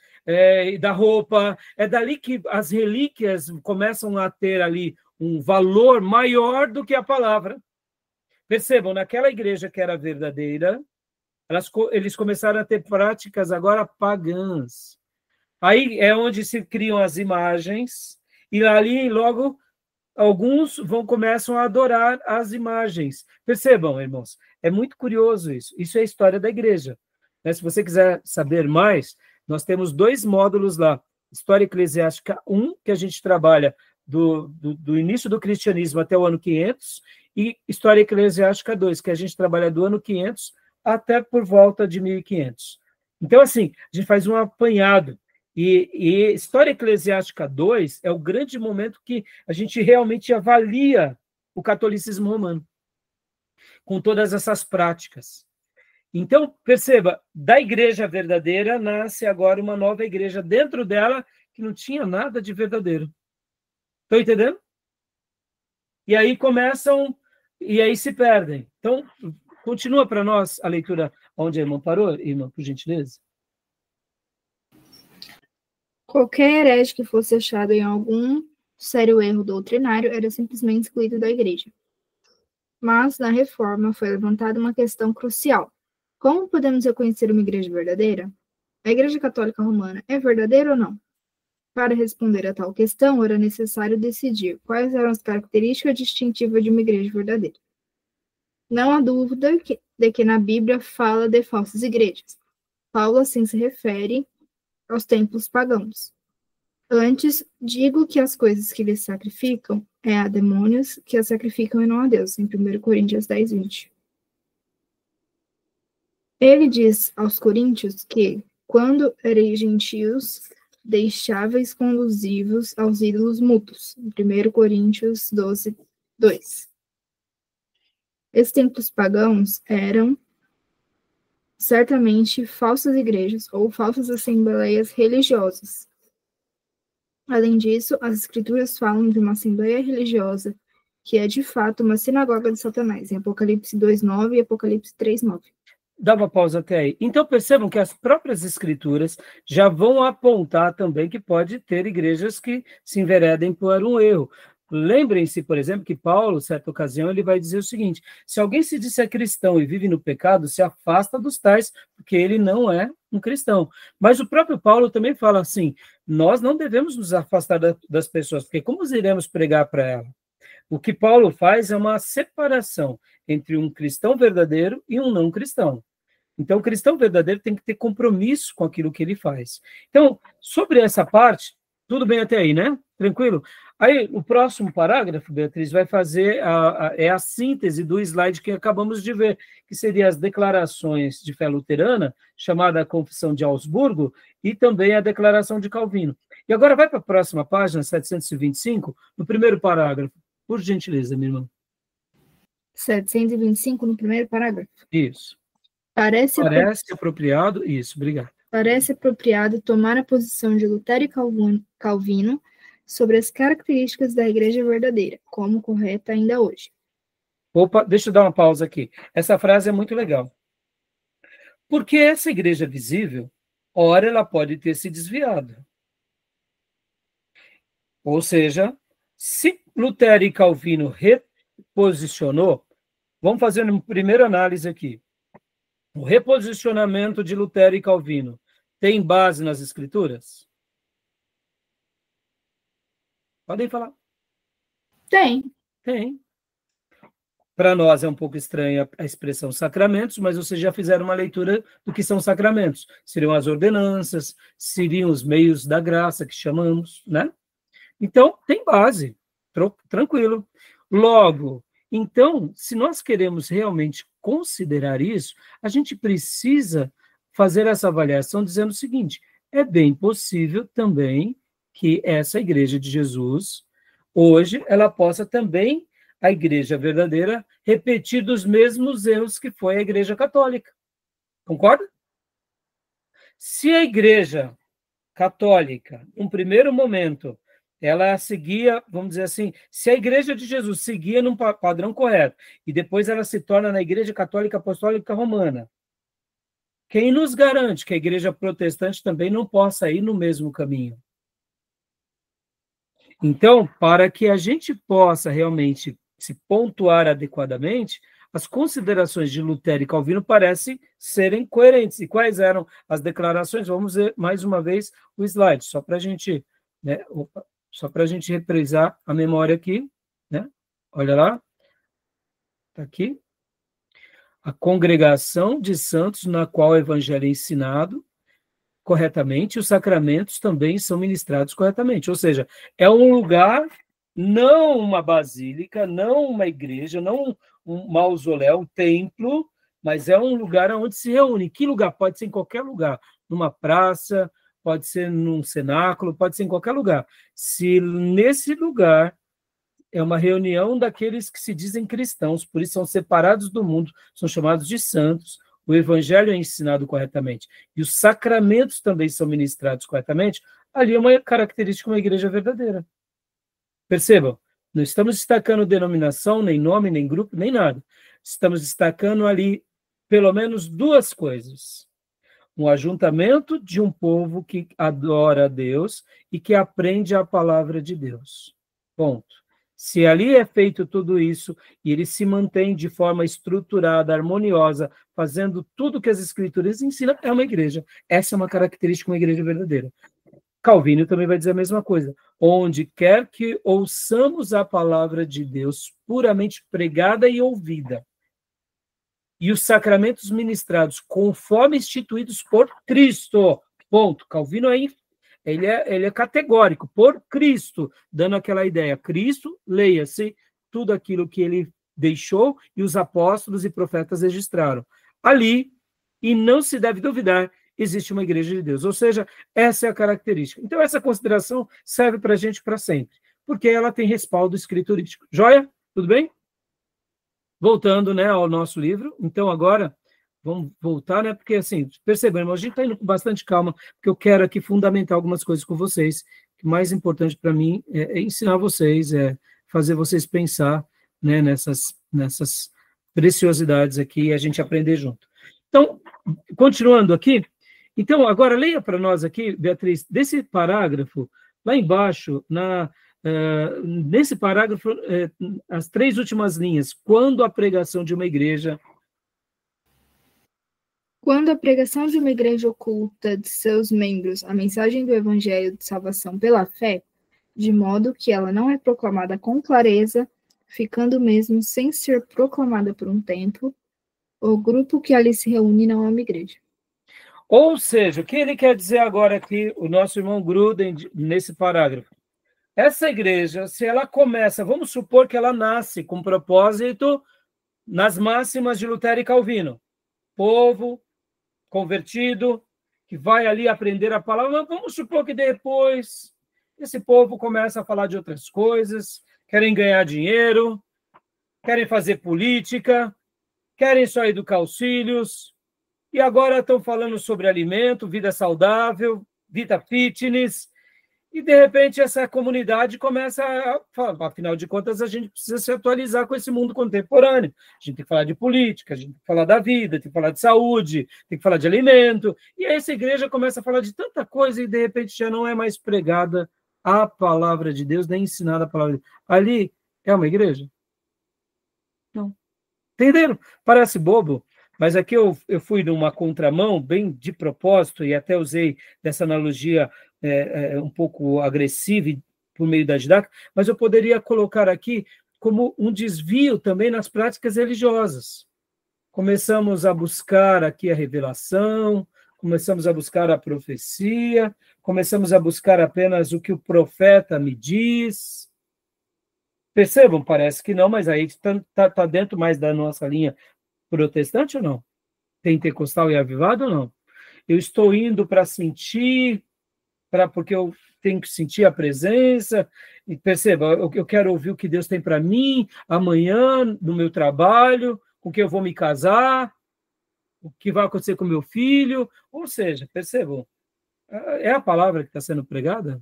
da roupa. É dali que as relíquias começam a ter ali um valor maior do que a palavra. Percebam, naquela igreja que era verdadeira, eles começaram a ter práticas agora pagãs. Aí é onde se criam as imagens, e ali logo alguns começam a adorar as imagens. Percebam, irmãos, é muito curioso isso. Isso é a história da igreja. Se você quiser saber mais, nós temos 2 módulos lá. História Eclesiástica 1, que a gente trabalha do início do cristianismo até o ano 500, e História Eclesiástica 2, que a gente trabalha do ano 500 até por volta de 1500. Então, assim, a gente faz um apanhado. E História Eclesiástica 2 é o grande momento que a gente realmente avalia o catolicismo romano, com todas essas práticas. Então, perceba, da igreja verdadeira nasce agora uma nova igreja dentro dela que não tinha nada de verdadeiro. Estão entendendo? E aí começam, e aí se perdem. Então, continua para nós a leitura onde a irmã parou, irmã, por gentileza. Qualquer herege que fosse achado em algum sério erro doutrinário era simplesmente excluído da igreja. Mas, na reforma, foi levantada uma questão crucial. Como podemos reconhecer uma igreja verdadeira? A Igreja Católica Romana é verdadeira ou não? Para responder a tal questão, era necessário decidir quais eram as características distintivas de uma igreja verdadeira. Não há dúvida de que na Bíblia fala de falsas igrejas. Paulo assim se refere aos templos pagãos. Antes, digo que as coisas que lhes sacrificam é a demônios que as sacrificam e não a Deus, em 1 Coríntios 10, 20. Ele diz aos coríntios que, quando ereis gentios, deixáveis conduzivos aos ídolos mútuos, em 1 Coríntios 12, 2. Esses templos pagãos eram certamente falsas igrejas ou falsas assembleias religiosas. Além disso, as escrituras falam de uma assembleia religiosa que é de fato uma sinagoga de Satanás, em Apocalipse 2:9 e Apocalipse 3:9. Dá uma pausa até aí. Então, percebam que as próprias escrituras já vão apontar também que pode ter igrejas que se enveredem por um erro. Lembrem-se, por exemplo, que Paulo, certa ocasião, ele vai dizer o seguinte: se alguém se disser cristão e vive no pecado, se afasta dos tais, porque ele não é um cristão. Mas o próprio Paulo também fala assim: nós não devemos nos afastar das pessoas, porque como iremos pregar para ela? O que Paulo faz é uma separação entre um cristão verdadeiro e um não cristão. Então, o cristão verdadeiro tem que ter compromisso com aquilo que ele faz. Então, sobre essa parte, tudo bem até aí, né? Tranquilo? Aí, o próximo parágrafo, Beatriz, vai fazer a síntese do slide que acabamos de ver, que seria as declarações de fé luterana, chamada a Confissão de Augsburgo, e também a Declaração de Calvino. E agora vai para a próxima página, 725, no primeiro parágrafo. Por gentileza, minha irmã. 725, no primeiro parágrafo. Isso. Parece apropriado, isso, obrigado. Parece apropriado tomar a posição de Lutero e Calvino sobre as características da igreja verdadeira, como correta ainda hoje. Opa, deixa eu dar uma pausa aqui. Essa frase é muito legal. Porque essa igreja visível, ora ela pode ter se desviado. Ou seja, se Lutero e Calvino reposicionou, vamos fazer uma primeira análise aqui. O reposicionamento de Lutero e Calvino tem base nas Escrituras? Podem falar. Tem. Tem. Para nós é um pouco estranha a expressão sacramentos, mas vocês já fizeram uma leitura do que são sacramentos. Seriam as ordenanças, seriam os meios da graça que chamamos, né? Então, tem base. Tranquilo. Logo, então, se nós queremos realmente considerar isso, a gente precisa fazer essa avaliação dizendo o seguinte: é bem possível também que essa igreja de Jesus, hoje, ela possa também, a igreja verdadeira, repetir dos mesmos erros que foi a igreja católica. Concorda? Se a igreja católica, num primeiro momento, ela seguia, vamos dizer assim, se a igreja de Jesus seguia num padrão correto, e depois ela se torna na igreja católica apostólica romana, quem nos garante que a igreja protestante também não possa ir no mesmo caminho? Então, para que a gente possa realmente se pontuar adequadamente, as considerações de Lutero e Calvino parecem serem coerentes. E quais eram as declarações? Vamos ver mais uma vez o slide, só para a gente, né, só para a gente reprisar a memória aqui, né? Olha lá, está aqui. A congregação de santos na qual o evangelho é ensinado corretamente, os sacramentos também são ministrados corretamente. Ou seja, é um lugar, não uma basílica, não uma igreja, não um mausoléu, um templo, mas é um lugar onde se reúne. Que lugar? Pode ser em qualquer lugar. Numa praça, pode ser num cenáculo, pode ser em qualquer lugar. Se nesse lugar é uma reunião daqueles que se dizem cristãos, por isso são separados do mundo, são chamados de santos, o evangelho é ensinado corretamente, e os sacramentos também são ministrados corretamente, ali é uma característica de uma igreja verdadeira. Percebam, não estamos destacando denominação, nem nome, nem grupo, nem nada. Estamos destacando ali, pelo menos, duas coisas. Um ajuntamento de um povo que adora a Deus e que aprende a palavra de Deus. Ponto. Se ali é feito tudo isso, e ele se mantém de forma estruturada, harmoniosa, fazendo tudo que as Escrituras ensinam, é uma igreja. Essa é uma característica de uma igreja verdadeira. Calvino também vai dizer a mesma coisa. Onde quer que ouçamos a palavra de Deus puramente pregada e ouvida, e os sacramentos ministrados conforme instituídos por Cristo, ponto. Calvino ele é categórico, por Cristo, dando aquela ideia. Cristo, leia-se tudo aquilo que ele deixou e os apóstolos e profetas registraram. Ali, e não se deve duvidar, existe uma igreja de Deus. Ou seja, essa é a característica. Então, essa consideração serve para a gente para sempre, porque ela tem respaldo escriturístico. Joia? Tudo bem? Voltando, né, ao nosso livro. Então, agora, vamos voltar, né? Porque, assim, percebemos, a gente está indo com bastante calma, porque eu quero aqui fundamentar algumas coisas com vocês. O mais importante para mim é ensinar vocês, é fazer vocês pensar, né, nessas preciosidades aqui e a gente aprender junto. Então, continuando aqui, então, agora leia para nós aqui, Beatriz, desse parágrafo, lá embaixo, nesse parágrafo, as 3 últimas linhas, quando a pregação de uma igreja... Quando a pregação de uma igreja oculta de seus membros a mensagem do evangelho de salvação pela fé, de modo que ela não é proclamada com clareza, ficando mesmo sem ser proclamada por um tempo, o grupo que ali se reúne não é uma igreja. Ou seja, o que ele quer dizer agora aqui, o nosso irmão Gruden, nesse parágrafo? Essa igreja, se ela começa, vamos supor que ela nasce com propósito nas máximas de Lutero e Calvino, povo convertido, que vai ali aprender a palavra, vamos supor que depois esse povo começa a falar de outras coisas, querem ganhar dinheiro, querem fazer política, querem só educar os filhos, e agora estão falando sobre alimento, vida saudável, vida fitness, e de repente essa comunidade começa a falar, afinal de contas, a gente precisa se atualizar com esse mundo contemporâneo. A gente tem que falar de política, a gente tem que falar da vida, tem que falar de saúde, tem que falar de alimento. E aí essa igreja começa a falar de tanta coisa e de repente já não é mais pregada a palavra de Deus, nem ensinada a palavra de Deus. Ali é uma igreja? Não. Entenderam? Parece bobo, mas aqui eu fui numa contramão, bem de propósito, e até usei dessa analogia um pouco agressiva por meio da didática, mas eu poderia colocar aqui como um desvio também nas práticas religiosas. Começamos a buscar aqui a revelação, começamos a buscar a profecia, começamos a buscar apenas o que o profeta me diz. Percebam? Parece que não, mas aí está dentro mais da nossa linha protestante ou não? Pentecostal e avivado ou não? Eu estou indo para sentir, porque eu tenho que sentir a presença, e perceba, eu quero ouvir o que Deus tem para mim amanhã, no meu trabalho, com quem eu vou me casar, o que vai acontecer com meu filho, ou seja, percebam, é a palavra que está sendo pregada?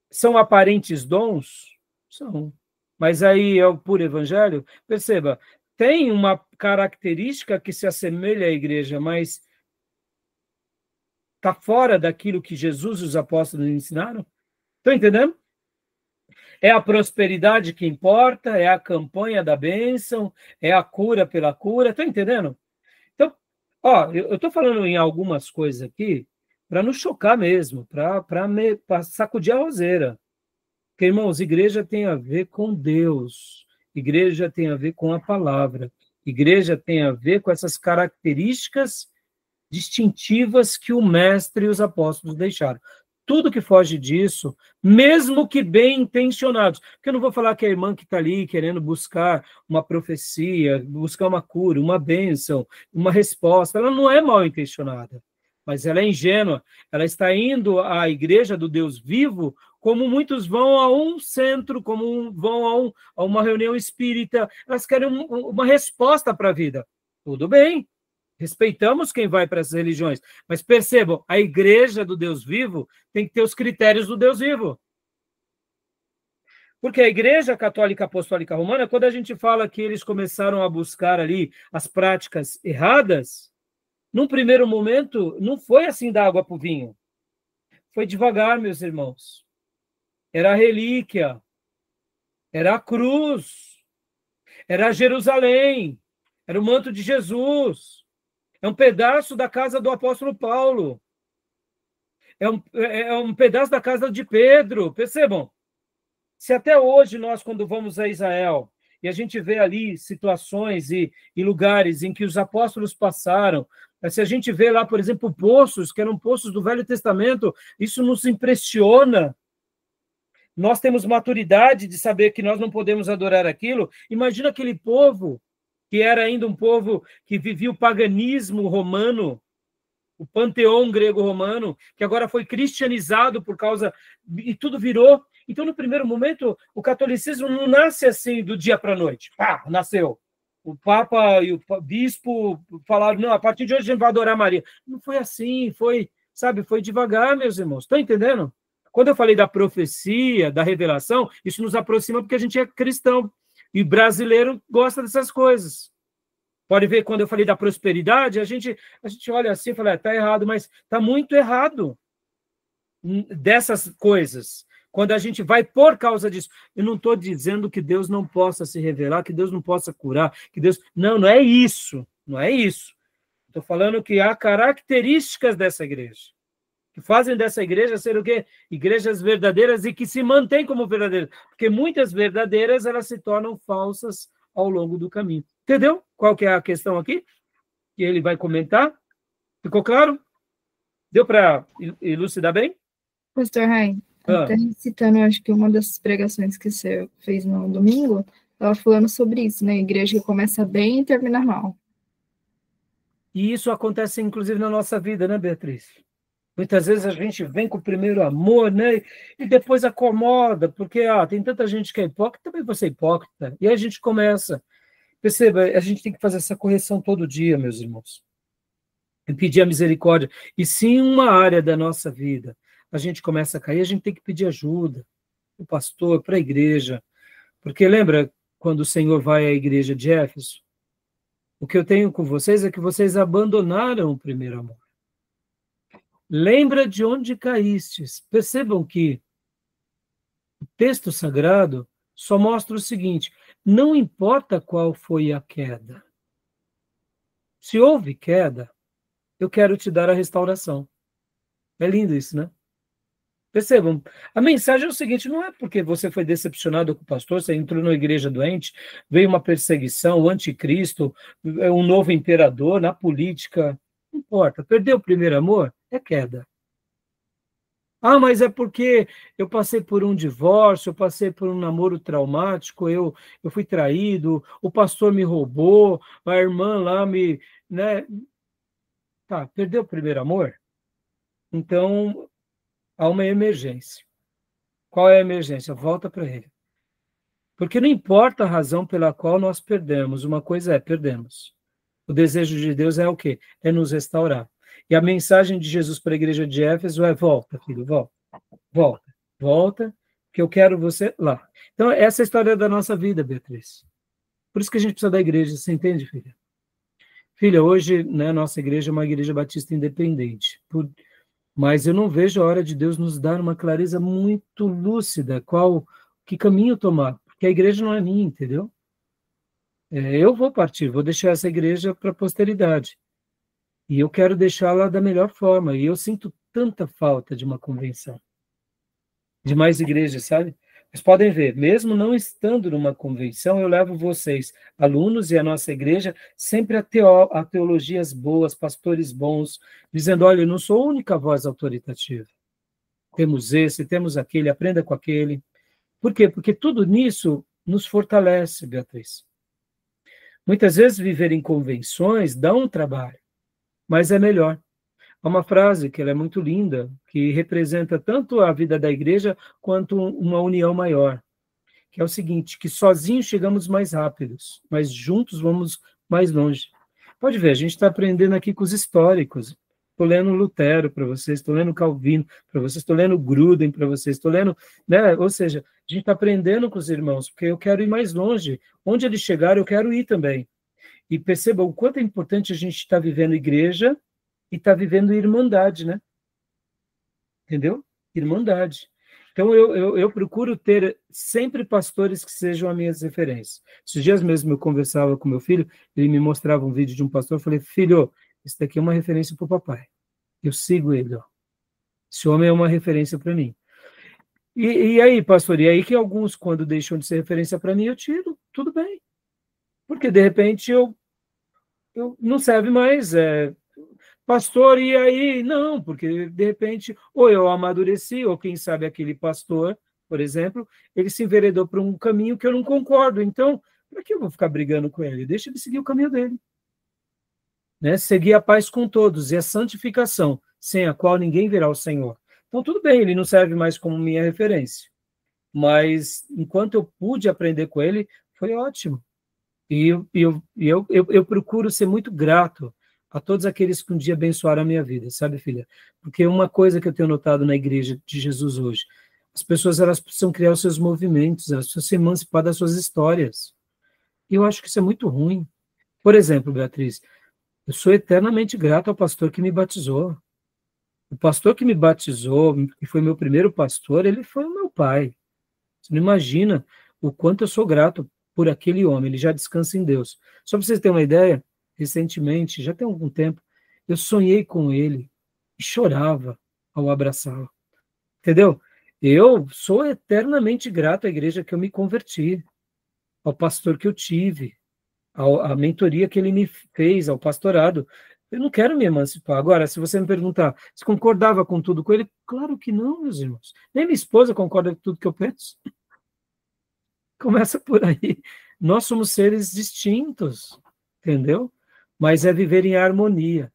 São aparentes dons? São. Mas aí é o puro evangelho? Perceba, tem uma característica que se assemelha à igreja, mas está fora daquilo que Jesus e os apóstolos ensinaram? Estão entendendo? É a prosperidade que importa, é a campanha da bênção, é a cura pela cura, estão entendendo? Então, eu estou falando em algumas coisas aqui para nos chocar mesmo, para sacudir a roseira. Porque, irmãos, igreja tem a ver com Deus, igreja tem a ver com a palavra, igreja tem a ver com essas características distintivas que o mestre e os apóstolos deixaram. Tudo que foge disso, mesmo que bem intencionados, porque eu não vou falar que a irmã que está ali querendo buscar uma profecia, buscar uma cura, uma bênção, uma resposta, ela não é mal intencionada, mas ela é ingênua, ela está indo à igreja do Deus vivo, como muitos vão a um centro, como vão a uma reunião espírita, elas querem uma resposta para a vida. Tudo bem, respeitamos quem vai para essas religiões, mas percebam, a igreja do Deus vivo tem que ter os critérios do Deus vivo. Porque a igreja católica apostólica romana, quando a gente fala que eles começaram a buscar ali as práticas erradas, num primeiro momento, não foi assim da água para o vinho. Foi devagar, meus irmãos. Era a relíquia, era a cruz, era Jerusalém, era o manto de Jesus. É um pedaço da casa do apóstolo Paulo. É um pedaço da casa de Pedro. Percebam? Se até hoje nós, quando vamos a Israel, e a gente vê ali situações e lugares em que os apóstolos passaram, se a gente vê lá, por exemplo, poços, que eram poços do Velho Testamento, isso nos impressiona. Nós temos maturidade de saber que nós não podemos adorar aquilo. Imagina aquele povo que era ainda um povo que vivia o paganismo romano, o panteão grego-romano, que agora foi cristianizado por causa... E tudo virou. Então, no primeiro momento, o catolicismo não nasce assim do dia para a noite. Pá, nasceu. O Papa e o Bispo falaram, não, a partir de hoje a gente vai adorar Maria. Não foi assim, foi devagar, meus irmãos. Estão entendendo? Quando eu falei da profecia, da revelação, isso nos aproxima porque a gente é cristão. E brasileiro gosta dessas coisas. Pode ver, quando eu falei da prosperidade, a gente olha assim e fala, está errado, mas está muito errado dessas coisas. Quando a gente vai por causa disso. Eu não estou dizendo que Deus não possa se revelar, que Deus não possa curar, que Deus... Não é isso. Não é isso. Estou falando que há características dessa igreja, que fazem dessa igreja ser o quê? Igrejas verdadeiras e que se mantêm como verdadeiras. Porque muitas verdadeiras, elas se tornam falsas ao longo do caminho. Entendeu? Qual que é a questão aqui? Que ele vai comentar? Ficou claro? Deu para elucidar bem? Pastor Rai, até citando, acho que uma das pregações que você fez no domingo, estava falando sobre isso, né? Igreja que começa bem e termina mal. E isso acontece, inclusive, na nossa vida, né, Beatriz? Muitas vezes a gente vem com o primeiro amor, né? E depois acomoda, porque tem tanta gente que é hipócrita, também vou ser hipócrita. E aí a gente começa. Perceba, a gente tem que fazer essa correção todo dia, meus irmãos. E pedir a misericórdia. E se em uma área da nossa vida a gente começa a cair, a gente tem que pedir ajuda para o pastor, para a igreja. Porque lembra quando o Senhor vai à igreja de Éfeso? O que eu tenho com vocês é que vocês abandonaram o primeiro amor. Lembra de onde caístes. Percebam que o texto sagrado só mostra o seguinte, não importa qual foi a queda. Se houve queda, eu quero te dar a restauração. É lindo isso, né? Percebam, a mensagem é o seguinte, não é porque você foi decepcionado com o pastor, você entrou na igreja doente, veio uma perseguição, o anticristo, um novo imperador, na política, não importa, perdeu o primeiro amor, é queda. Mas é porque eu passei por um divórcio, eu passei por um namoro traumático, eu fui traído, o pastor me roubou, a irmã lá me... né? Tá, perdeu o primeiro amor? Então, há uma emergência. Qual é a emergência? Volta para ele. Porque não importa a razão pela qual nós perdemos, uma coisa é, perdemos. O desejo de Deus é o quê? É nos restaurar. E a mensagem de Jesus para a igreja de Éfeso é, volta, filho, volta, que eu quero você lá. Então, essa é a história da nossa vida, Beatriz. Por isso que a gente precisa da igreja, você entende, filha? Filha, hoje, né, nossa igreja é uma igreja batista independente, mas eu não vejo a hora de Deus nos dar uma clareza muito lúcida, que caminho tomar, porque a igreja não é minha, entendeu? Eu vou partir, vou deixar essa igreja para a posteridade, e eu quero deixá-la da melhor forma, e eu sinto tanta falta de uma convenção, de mais igrejas, sabe? Vocês podem ver, mesmo não estando numa convenção, eu levo vocês, alunos e a nossa igreja, sempre a teologias boas, pastores bons, dizendo, olha, eu não sou a única voz autoritativa. Temos esse, temos aquele, aprenda com aquele. Por quê? Porque tudo nisso nos fortalece, Beatriz. Muitas vezes viver em convenções dá um trabalho, mas é melhor. Há uma frase que ela é muito linda, que representa tanto a vida da igreja quanto uma união maior, que é o seguinte, que sozinhos chegamos mais rápidos, mas juntos vamos mais longe. Pode ver, a gente está aprendendo aqui com os históricos. Estou lendo Lutero para vocês, estou lendo Calvino para vocês, estou lendo Gruden para vocês, estou lendo... né? Ou seja, a gente está aprendendo com os irmãos, porque eu quero ir mais longe. Onde eles chegaram, eu quero ir também. E perceba o quanto é importante a gente estar vivendo igreja e está vivendo irmandade, né? Entendeu? Irmandade. Então, eu procuro ter sempre pastores que sejam as minhas referências. Esses dias mesmo eu conversava com meu filho, ele me mostrava um vídeo de um pastor, eu falei, filho, esse daqui é uma referência para o papai. Eu sigo ele, ó. Esse homem é uma referência para mim. E aí, pastor, e aí que alguns, quando deixam de ser referência para mim, eu tiro, tudo bem. Porque, de repente, eu não serve mais, pastor, e aí? Não, porque, de repente, ou eu amadureci, ou quem sabe aquele pastor, por exemplo, ele se enveredou para um caminho que eu não concordo. Então, para que eu vou ficar brigando com ele? Deixa ele seguir o caminho dele. Né? Seguir a paz com todos e a santificação, sem a qual ninguém verá o Senhor. Então, tudo bem, ele não serve mais como minha referência. Mas, enquanto eu pude aprender com ele, foi ótimo. E eu procuro ser muito grato a todos aqueles que um dia abençoaram a minha vida, sabe, filha? Porque uma coisa que eu tenho notado na igreja de Jesus hoje, as pessoas elas precisam criar os seus movimentos, elas precisam se emancipar das suas histórias. E eu acho que isso é muito ruim. Por exemplo, Beatriz, eu sou eternamente grato ao pastor que me batizou. O pastor que me batizou, que foi meu primeiro pastor, ele foi o meu pai. Você não imagina o quanto eu sou grato por aquele homem, ele já descansa em Deus. Só para vocês terem uma ideia, recentemente, já tem algum tempo, eu sonhei com ele e chorava ao abraçá-lo. Entendeu? Eu sou eternamente grato à igreja que eu me converti, ao pastor que eu tive, à mentoria que ele me fez, ao pastorado. Eu não quero me emancipar. Agora, se você me perguntar se concordava com tudo com ele, claro que não, meus irmãos. Nem minha esposa concorda com tudo que eu penso. Começa por aí. Nós somos seres distintos, entendeu? Mas é viver em harmonia.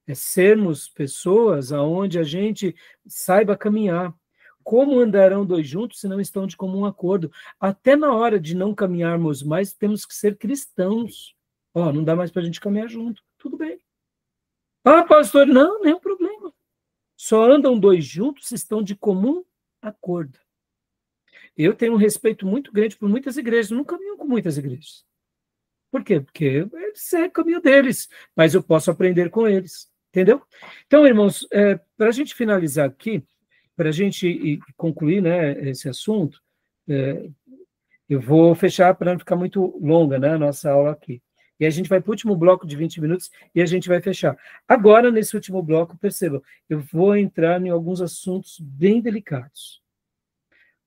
É sermos pessoas aonde a gente saiba caminhar. Como andarão dois juntos se não estão de comum acordo? Até na hora de não caminharmos mais, temos que ser cristãos. Ó, não dá mais para a gente caminhar junto. Tudo bem. Ah, pastor, não, nenhum problema. Só andam dois juntos se estão de comum acordo. Eu tenho um respeito muito grande por muitas igrejas, não caminho com muitas igrejas. Por quê? Porque esse é o caminho deles, mas eu posso aprender com eles, entendeu? Então, irmãos, para a gente finalizar aqui, para a gente concluir, né, esse assunto, eu vou fechar para não ficar muito longa, né, a nossa aula aqui. E a gente vai para o último bloco de 20 minutos e a gente vai fechar. Agora, nesse último bloco, percebam, eu vou entrar em alguns assuntos bem delicados.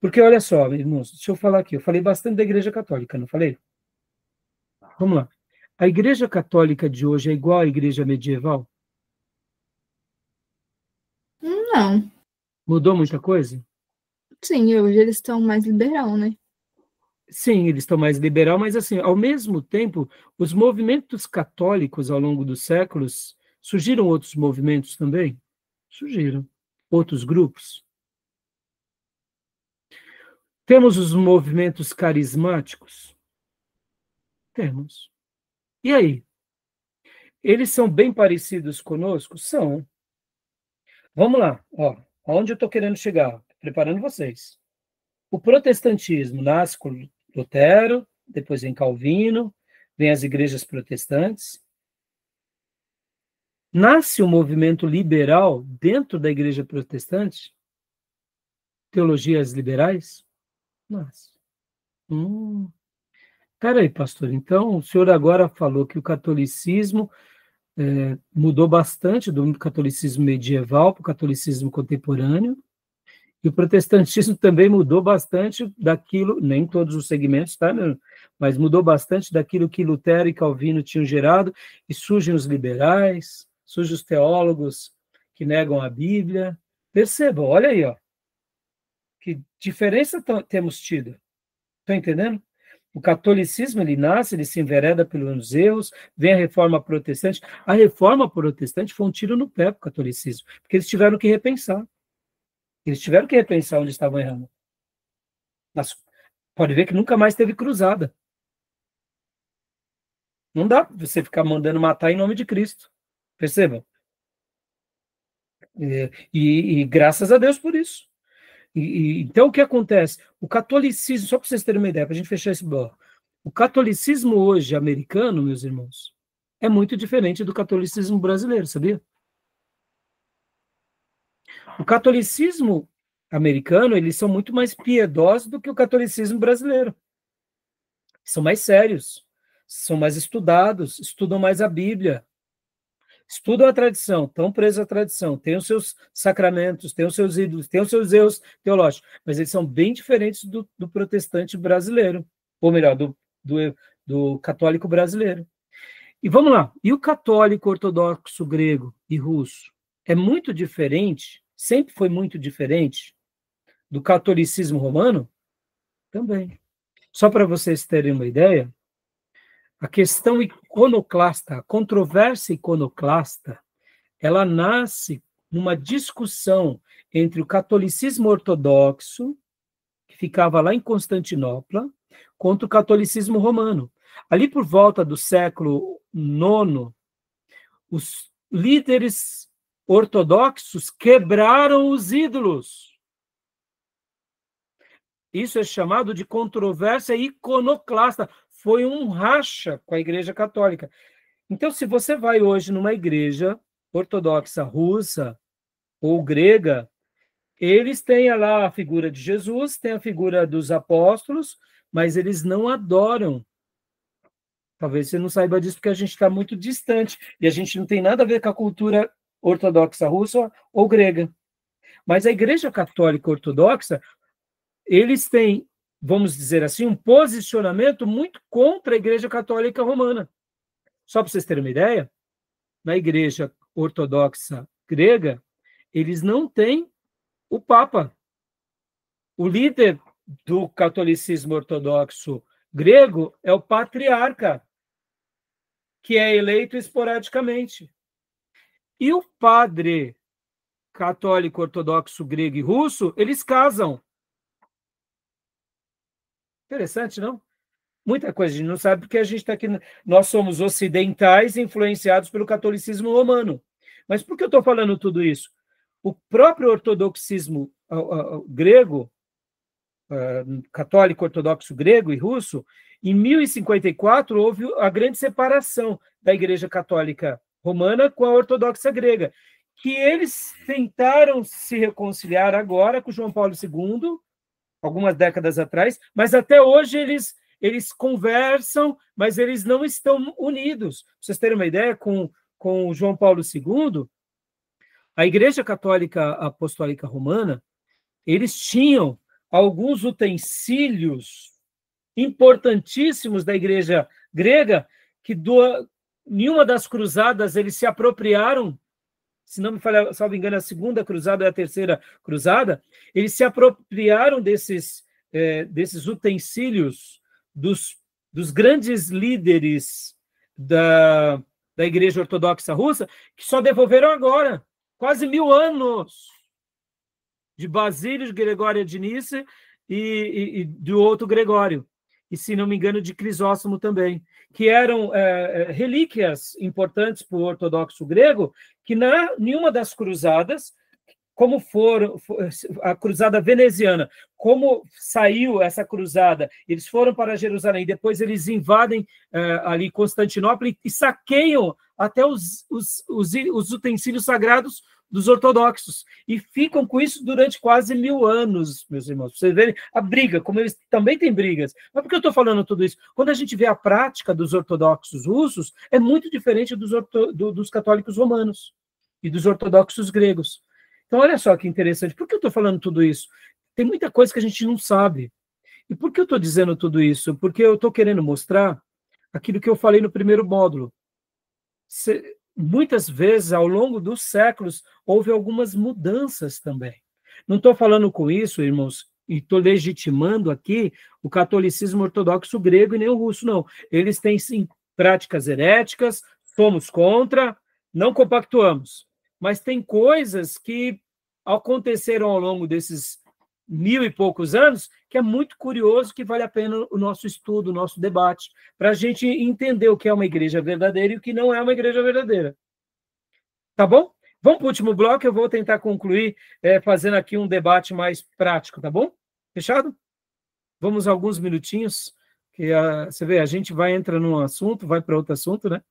Porque, olha só, irmãos, deixa eu falar aqui. Eu falei bastante da Igreja Católica, não falei? Vamos lá. A Igreja Católica de hoje é igual à Igreja medieval? Não. Mudou muita coisa? Sim, hoje eles estão mais liberal, né? Sim, eles estão mais liberal, mas, assim, ao mesmo tempo, os movimentos católicos, ao longo dos séculos, surgiram outros movimentos também? Surgiram. Outros grupos? Temos os movimentos carismáticos? Temos. E aí? Eles são bem parecidos conosco? São. Vamos lá, ó, aonde eu estou querendo chegar? Preparando vocês. O protestantismo nasce com Lutero, depois vem Calvino, vem as igrejas protestantes. Nasce um movimento liberal dentro da igreja protestante? Teologias liberais? Nasce. Peraí, pastor, então o senhor agora falou que o catolicismo mudou bastante do catolicismo medieval para o catolicismo contemporâneo, e o protestantismo também mudou bastante daquilo, nem todos os segmentos, tá, mas mudou bastante daquilo que Lutero e Calvino tinham gerado, e surgem os liberais, surgem os teólogos que negam a Bíblia. Percebam, olha aí, ó, que diferença temos tido. Estão entendendo? O catolicismo, ele nasce, ele se envereda pelos erros, vem a reforma protestante. A reforma protestante foi um tiro no pé para o catolicismo, porque eles tiveram que repensar. Eles tiveram que repensar onde estavam errando. Mas pode ver que nunca mais teve cruzada. Não dá para você ficar mandando matar em nome de Cristo. Percebam? E graças a Deus por isso. Então, o que acontece? O catolicismo, só para vocês terem uma ideia, para a gente fechar esse bloco, o catolicismo hoje americano, meus irmãos, é muito diferente do catolicismo brasileiro, sabia? O catolicismo americano, eles são muito mais piedosos do que o catolicismo brasileiro. São mais sérios, são mais estudados, estudam mais a Bíblia, estudam a tradição, estão presos à tradição, têm os seus sacramentos, têm os seus ídolos, têm os seus erros teológicos, mas eles são bem diferentes do protestante brasileiro, ou melhor, do católico brasileiro. E vamos lá, e o católico ortodoxo grego e russo é muito diferente, sempre foi muito diferente do catolicismo romano? Também. Só para vocês terem uma ideia, a questão iconoclasta, a controvérsia iconoclasta, ela nasce numa discussão entre o catolicismo ortodoxo, que ficava lá em Constantinopla, contra o catolicismo romano. Ali por volta do século IX, os líderes ortodoxos quebraram os ídolos. Isso é chamado de controvérsia iconoclasta. foi um racha com a Igreja Católica. Então, se você vai hoje numa igreja ortodoxa russa ou grega, eles têm lá a figura de Jesus, têm a figura dos apóstolos, mas eles não adoram. Talvez você não saiba disso porque a gente está muito distante e a gente não tem nada a ver com a cultura ortodoxa russa ou grega. Mas a Igreja Católica Ortodoxa, eles têm, vamos dizer assim, um posicionamento muito contra a Igreja Católica Romana. Só para vocês terem uma ideia, na Igreja Ortodoxa Grega, eles não têm o Papa. O líder do catolicismo ortodoxo grego é o patriarca, que é eleito esporadicamente. E o padre católico ortodoxo grego e russo, eles casam. Interessante, não? Muita coisa a gente não sabe porque a gente está aqui. Nós somos ocidentais influenciados pelo catolicismo romano. Mas por que eu estou falando tudo isso? O próprio ortodoxismo grego, católico ortodoxo grego e russo, em 1054 houve a grande separação da Igreja Católica Romana com a ortodoxa grega, que eles tentaram se reconciliar agora com João Paulo II, algumas décadas atrás, mas até hoje eles conversam, mas eles não estão unidos. Para vocês terem uma ideia, com João Paulo II, a Igreja Católica Apostólica Romana, eles tinham alguns utensílios importantíssimos da Igreja grega, que em uma das cruzadas eles se apropriaram, se não me salvo engano, a segunda cruzada ou a terceira cruzada, eles se apropriaram desses utensílios dos grandes líderes da Igreja Ortodoxa Russa, que só devolveram agora, quase 1000 anos, de Basílio de Gregório de Nice e do outro Gregório, e, se não me engano, de Crisóstomo também, que eram relíquias importantes para o ortodoxo grego, que nenhuma das cruzadas, como a cruzada veneziana, como saiu essa cruzada, eles foram para Jerusalém, depois eles invadem ali Constantinopla e saqueiam até os utensílios sagrados dos ortodoxos, e ficam com isso durante quase 1000 anos, meus irmãos. Vocês verem a briga, como eles também têm brigas. Mas por que eu estou falando tudo isso? Quando a gente vê a prática dos ortodoxos russos, é muito diferente dos católicos romanos e dos ortodoxos gregos. Então, olha só que interessante. Por que eu estou falando tudo isso? Tem muita coisa que a gente não sabe. E por que eu estou dizendo tudo isso? Porque eu estou querendo mostrar aquilo que eu falei no primeiro módulo. Muitas vezes, ao longo dos séculos, houve algumas mudanças também. Não estou falando com isso, irmãos, e estou legitimando aqui o catolicismo ortodoxo grego e nem o russo, não. Eles têm, sim, práticas heréticas, somos contra, não compactuamos. Mas tem coisas que aconteceram ao longo desses 1000 e poucos anos que é muito curioso, que vale a pena o nosso estudo, o nosso debate, para a gente entender o que é uma igreja verdadeira e o que não é uma igreja verdadeira. Tá bom? Vamos para o último bloco, eu vou tentar concluir fazendo aqui um debate mais prático, tá bom? Fechado? Vamos alguns minutinhos, que você vê, a gente entra num assunto, vai para outro assunto, né?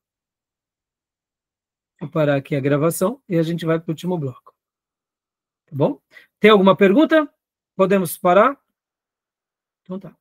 Vou parar aqui a gravação e a gente vai para o último bloco. Tá bom? Tem alguma pergunta? Podemos parar? Então tá.